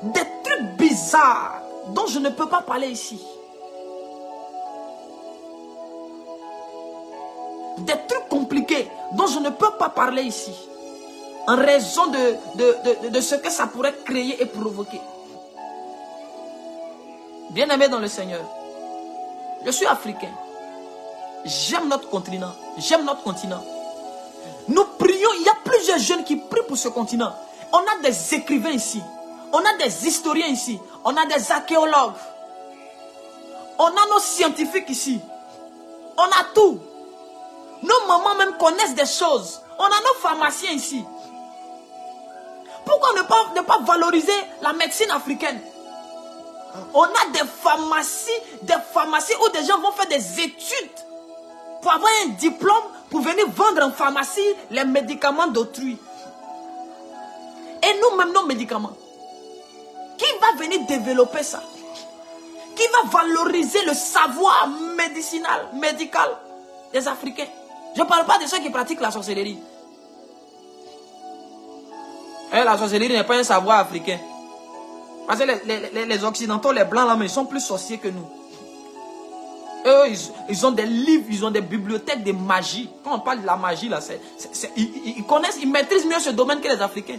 Des trucs bizarres dont je ne peux pas parler ici. Des trucs compliqués dont je ne peux pas parler ici. en raison de ce que ça pourrait créer et provoquer. Bien-aimé dans le Seigneur, je suis africain. J'aime notre continent. J'aime notre continent. Nous prions, il y a plusieurs jeunes qui prient pour ce continent. On a des écrivains ici. On a des historiens ici. On a des archéologues. On a nos scientifiques ici. On a tout. Nos mamans même connaissent des choses. On a nos pharmaciens ici. Pourquoi ne pas valoriser la médecine africaine? On a des pharmacies où des gens vont faire des études pour avoir un diplôme pour venir vendre en pharmacie les médicaments d'autrui. Et nous-mêmes, nos médicaments. Qui va venir développer ça? Qui va valoriser le savoir médical des Africains? Je ne parle pas de ceux qui pratiquent la sorcellerie. La sorcellerie n'est pas un savoir africain. Parce que les Occidentaux, les Blancs, là, mais ils sont plus sorciers que nous. Eux, ils ont des livres, ils ont des bibliothèques de magie. Quand on parle de la magie, là, ils connaissent, ils maîtrisent mieux ce domaine que les Africains.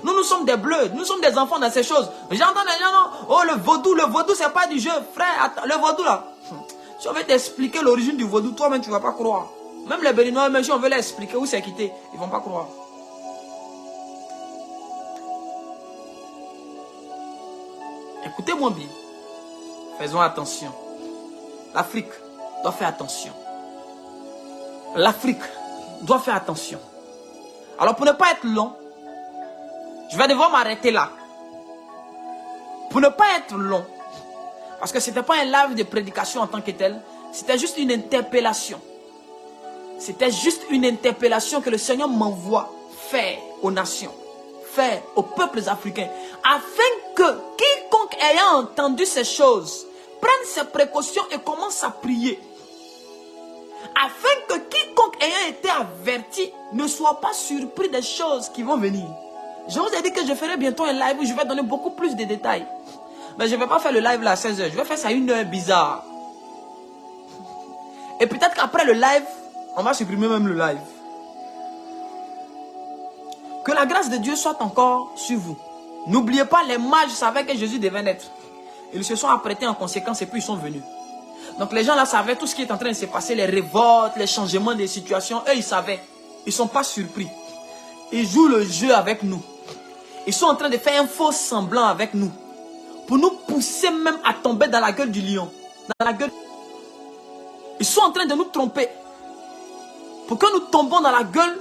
Nous sommes des bleus, nous sommes des enfants dans ces choses. J'entends les gens, non, oh le vaudou, c'est pas du jeu. Frère, le vaudou là. Si on veut t'expliquer l'origine du vaudou, toi-même tu ne vas pas croire. Même les Béninois, même si on veut leur expliquer où c'est quitté, ils ne vont pas croire. Écoutez-moi bien. Faisons attention. L'Afrique doit faire attention. L'Afrique doit faire attention. Alors pour ne pas être long, je vais devoir m'arrêter là. Pour ne pas être long, parce que ce n'était pas un live de prédication en tant que tel, c'était juste une interpellation. C'était juste une interpellation que le Seigneur m'envoie faire aux nations, faire aux peuples africains, afin que quiconque ayant entendu ces choses prenne ses précautions et commence à prier. Afin que quiconque ayant été averti ne soit pas surpris des choses qui vont venir. Je vous ai dit que je ferai bientôt un live où je vais donner beaucoup plus de détails. Mais je ne vais pas faire le live là à 16h. Je vais faire ça à une heure bizarre. Et peut-être qu'après le live, on va supprimer même le live. Que la grâce de Dieu soit encore sur vous. N'oubliez pas, les mages savaient que Jésus devait naître. Ils se sont apprêtés en conséquence et puis ils sont venus. Donc les gens là savaient tout ce qui est en train de se passer, les révoltes, les changements des situations. Eux ils savaient. Ils ne sont pas surpris. Ils jouent le jeu avec nous. Ils sont en train de faire un faux semblant avec nous. Pour nous pousser même à tomber dans la gueule du lion. Dans la gueule. Ils sont en train de nous tromper. Pour que nous tombons dans la gueule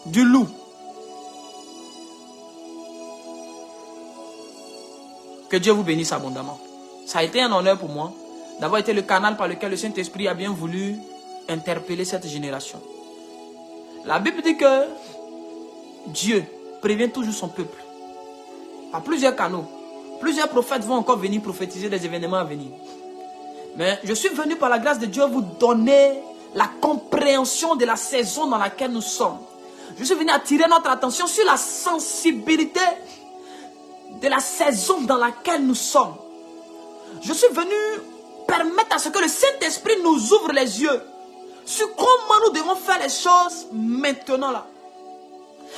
du loup. Que Dieu vous bénisse abondamment. Ça a été un honneur pour moi d'avoir été le canal par lequel le Saint-Esprit a bien voulu interpeller cette génération. La Bible dit que Dieu prévient toujours son peuple. Par plusieurs canaux. Plusieurs prophètes vont encore venir prophétiser des événements à venir. Mais je suis venu par la grâce de Dieu vous donner la compréhension de la saison dans laquelle nous sommes. Je suis venu attirer notre attention sur la sensibilité de la saison dans laquelle nous sommes. Je suis venu permettre à ce que le Saint-Esprit nous ouvre les yeux sur comment nous devons faire les choses maintenant là.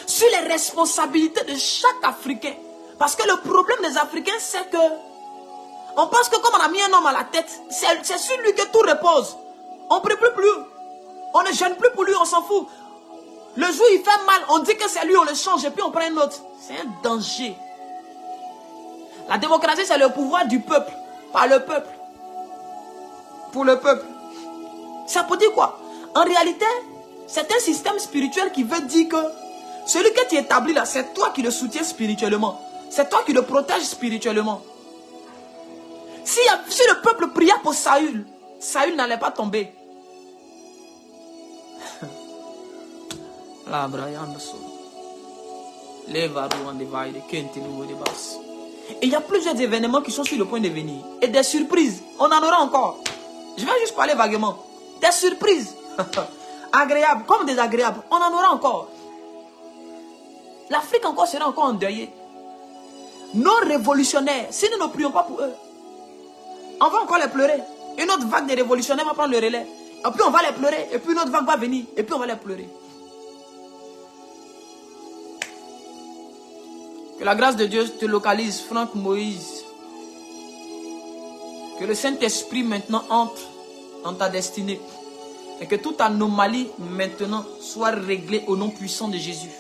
Sur les responsabilités de chaque Africain. Parce que le problème des Africains, c'est que on pense que comme on a mis un homme à la tête, c'est sur lui que tout repose. On ne prie plus. On ne gêne plus pour lui, on s'en fout. Le jour il fait mal, on dit que c'est lui, on le change et puis on prend un autre. C'est un danger. La démocratie, c'est le pouvoir du peuple, par le peuple. Pour le peuple. Ça peut dire quoi? En réalité, c'est un système spirituel qui veut dire que celui que tu établis là, c'est toi qui le soutiens spirituellement. C'est toi qui le protèges spirituellement. Si le peuple priait pour Saül, Saül n'allait pas tomber. Et il y a plusieurs événements qui sont sur le point de venir. Et des surprises. On en aura encore. Je vais juste parler vaguement. Des surprises. Agréables comme désagréables. On en aura encore. L'Afrique encore sera encore endeuillée. Nos révolutionnaires, si nous ne prions pas pour eux, on va encore les pleurer. Une autre vague de révolutionnaires va prendre le relais. Et puis on va les pleurer. Et puis une autre vague va venir. Et puis on va les pleurer. Que la grâce de Dieu te localise, Franck Moïse. Que le Saint-Esprit maintenant entre dans ta destinée. Et que toute anomalie maintenant soit réglée au nom puissant de Jésus.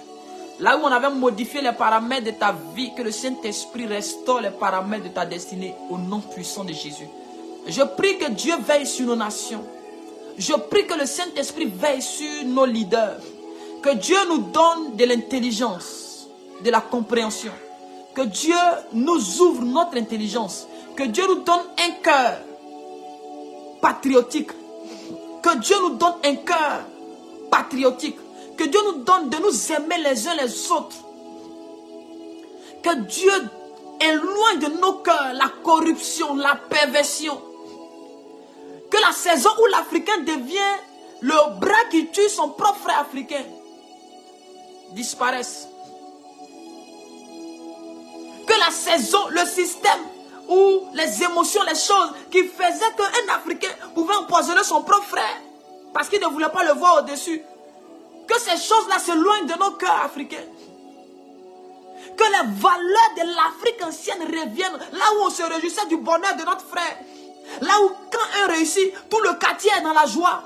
Là où on avait modifié les paramètres de ta vie, que le Saint-Esprit restaure les paramètres de ta destinée au nom puissant de Jésus. Je prie que Dieu veille sur nos nations. Je prie que le Saint-Esprit veille sur nos leaders. Que Dieu nous donne de l'intelligence, de la compréhension. Que Dieu nous ouvre notre intelligence. Que Dieu nous donne un cœur patriotique. Que Dieu nous donne un cœur patriotique. Que Dieu nous donne de nous aimer les uns les autres. Que Dieu éloigne de nos cœurs la corruption, la perversion. Que la saison où l'Africain devient le bras qui tue son propre frère africain disparaisse. Que la saison, le système où les émotions, les choses qui faisaient qu'un Africain pouvait empoisonner son propre frère parce qu'il ne voulait pas le voir au-dessus. Que ces choses-là s'éloignent de nos cœurs africains. Que les valeurs de l'Afrique ancienne reviennent là où on se réjouissait du bonheur de notre frère. Là où quand un réussit, tout le quartier est dans la joie.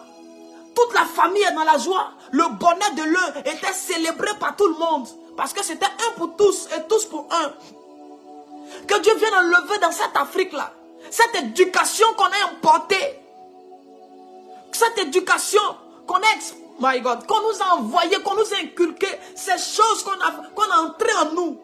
Toute la famille est dans la joie. Le bonheur de l'un était célébré par tout le monde. Parce que c'était un pour tous et tous pour un. Que Dieu vienne enlever dans cette Afrique-là cette éducation qu'on a importée. Cette éducation qu'on a, my God, qu'on nous a envoyée, qu'on nous a inculqué. Ces choses qu'on a entrées en nous.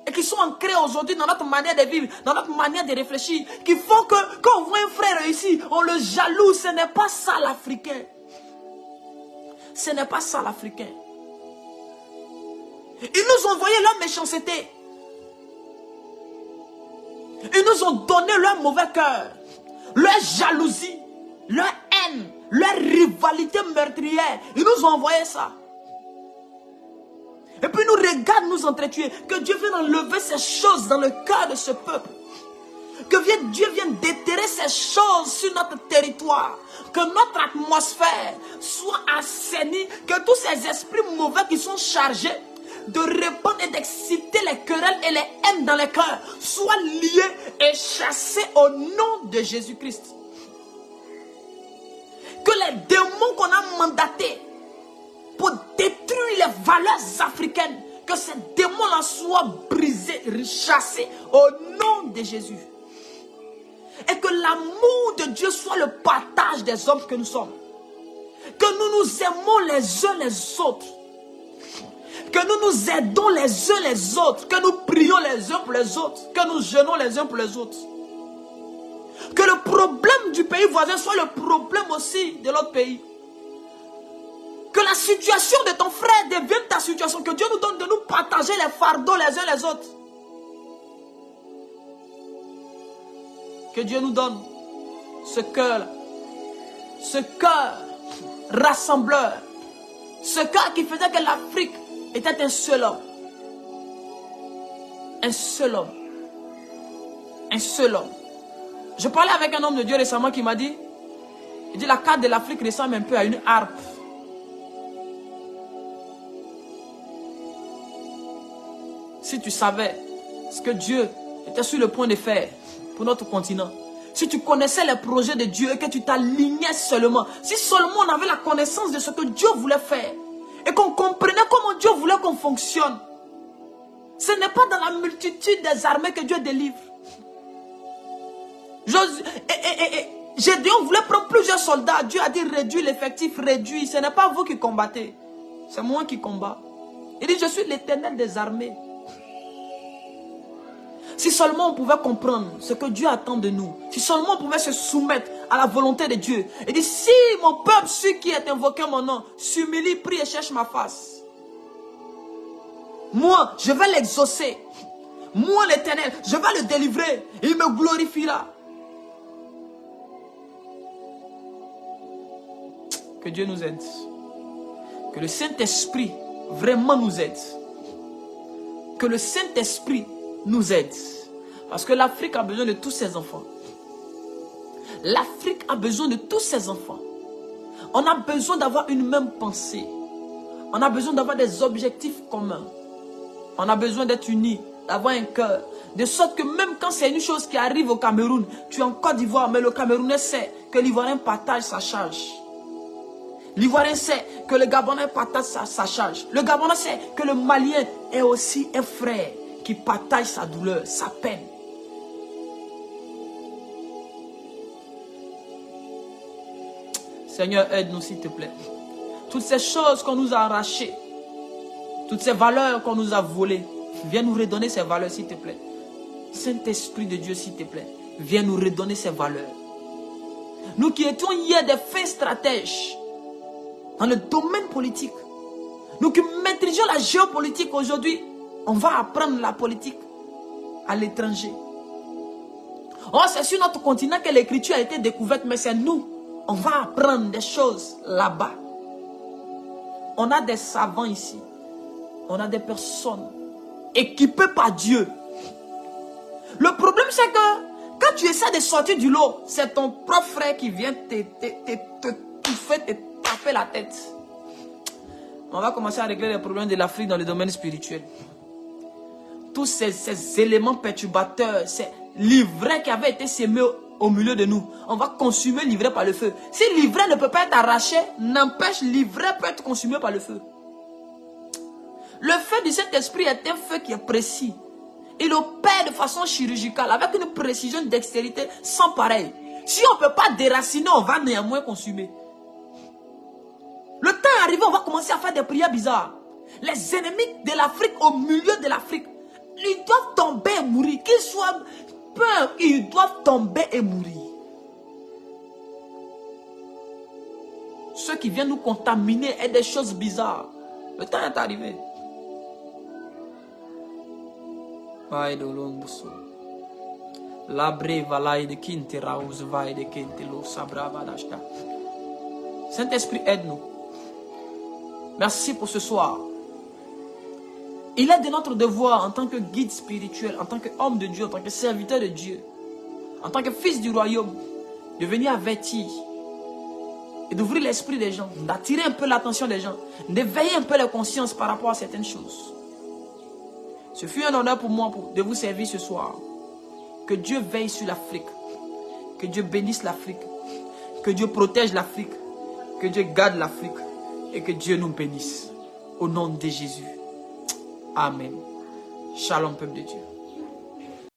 Et qui sont ancrées aujourd'hui dans notre manière de vivre, dans notre manière de réfléchir. Qui font que quand on voit un frère réussir, on le jaloux. Ce n'est pas ça l'Africain. Ce n'est pas ça l'Africain. Ils nous ont envoyé leur méchanceté. Ils nous ont donné leur mauvais cœur, leur jalousie, leur haine, leur rivalité meurtrière. Ils nous ont envoyé ça. Et puis nous regardent nous entretuer. Que Dieu vienne enlever ces choses dans le cœur de ce peuple. Que Dieu vienne déterrer ces choses sur notre territoire. Que notre atmosphère soit assainie. Que tous ces esprits mauvais qui sont chargés de répandre et d'exciter les querelles et les haines dans les cœurs soient liés et chassés au nom de Jésus-Christ. Que les démons qu'on a mandatés pour détruire les valeurs africaines, que ces démons-là soient brisés, chassés au nom de Jésus. Et que l'amour de Dieu soit le partage des hommes que nous sommes. Que nous nous aimons les uns les autres. Que nous nous aidons les uns les autres. Que nous prions les uns pour les autres. Que nous jeûnons les uns pour les autres. Que le problème du pays voisin soit le problème aussi de l'autre pays. Que la situation de ton frère devienne ta situation. Que Dieu nous donne de nous partager les fardeaux les uns les autres. Que Dieu nous donne ce cœur rassembleur. Ce cœur qui faisait que l'Afrique était un seul homme. Un seul homme. Un seul homme. Je parlais avec un homme de Dieu récemment qui m'a dit, il dit la carte de l'Afrique ressemble un peu à une harpe. Si tu savais ce que Dieu était sur le point de faire pour notre continent, si tu connaissais les projets de Dieu et que tu t'alignais seulement, si seulement on avait la connaissance de ce que Dieu voulait faire et qu'on comprenait comment Dieu voulait qu'on fonctionne, ce n'est pas dans la multitude des armées que Dieu délivre. Gédéon voulait prendre plusieurs soldats. Dieu a dit réduis l'effectif, réduis. Ce n'est pas vous qui combattez, c'est moi qui combats. Il dit je suis l'Éternel des armées. Si seulement on pouvait comprendre ce que Dieu attend de nous, si seulement on pouvait se soumettre à la volonté de Dieu, et dire si mon peuple, celui qui est invoqué mon nom, s'humilie, prie et cherche ma face, moi je vais l'exaucer, moi l'Éternel, je vais le délivrer, et il me glorifiera. Que Dieu nous aide, que le Saint-Esprit vraiment nous aide, que le Saint-Esprit nous aide. Parce que l'Afrique a besoin de tous ses enfants. L'Afrique a besoin de tous ses enfants. On a besoin d'avoir une même pensée. On a besoin d'avoir des objectifs communs. On a besoin d'être unis, d'avoir un cœur. De sorte que même quand c'est une chose qui arrive au Cameroun, tu es en Côte d'Ivoire, mais le Camerounais sait que l'Ivoirien partage sa charge. L'Ivoirien sait que le Gabonais partage sa charge. Le Gabonais sait que le Malien est aussi un frère qui partage sa douleur, sa peine. Seigneur, aide-nous s'il te plaît. Toutes ces choses qu'on nous a arrachées, toutes ces valeurs qu'on nous a volées, viens nous redonner ces valeurs s'il te plaît. Saint-Esprit de Dieu s'il te plaît, viens nous redonner ces valeurs. Nous qui étions hier des fins stratèges dans le domaine politique, nous qui maîtrisions la géopolitique aujourd'hui, on va apprendre la politique à l'étranger. Oh, c'est sur notre continent que l'écriture a été découverte, mais c'est nous. On va apprendre des choses là-bas. On a des savants ici. On a des personnes équipées par Dieu. Le problème, c'est que quand tu essaies de sortir du lot, c'est ton propre frère qui vient te taper la tête. On va commencer à régler les problèmes de l'Afrique dans le domaine spirituel. Tous ces éléments perturbateurs, ces livrets qui avaient été sémés au milieu de nous, on va consumer l'ivraie par le feu. Si l'ivraie ne peut pas être arraché, n'empêche, l'ivraie peut être consumé par le feu. Le feu du Saint-Esprit est un feu qui est précis. Il opère de façon chirurgicale, avec une précision dextérité sans pareil. Si on ne peut pas déraciner, on va néanmoins consumer. Le temps est arrivé, on va commencer à faire des prières bizarres. Les ennemis de l'Afrique, au milieu de l'Afrique, ils doivent tomber et mourir. Qu'ils soient peurs, ils doivent tomber et mourir. Ceux qui viennent nous contaminer et des choses bizarres. Le temps est arrivé. Saint-Esprit, aide-nous. Merci pour ce soir. Il est de notre devoir en tant que guide spirituel, en tant qu'homme de Dieu, en tant que serviteur de Dieu, en tant que fils du royaume, de venir avertir et d'ouvrir l'esprit des gens, d'attirer un peu l'attention des gens, d'éveiller un peu la conscience par rapport à certaines choses. Ce fut un honneur pour moi de vous servir ce soir. Que Dieu veille sur l'Afrique, que Dieu bénisse l'Afrique, que Dieu protège l'Afrique, que Dieu garde l'Afrique et que Dieu nous bénisse. Au nom de Jésus. Amen. Shalom, peuple de Dieu.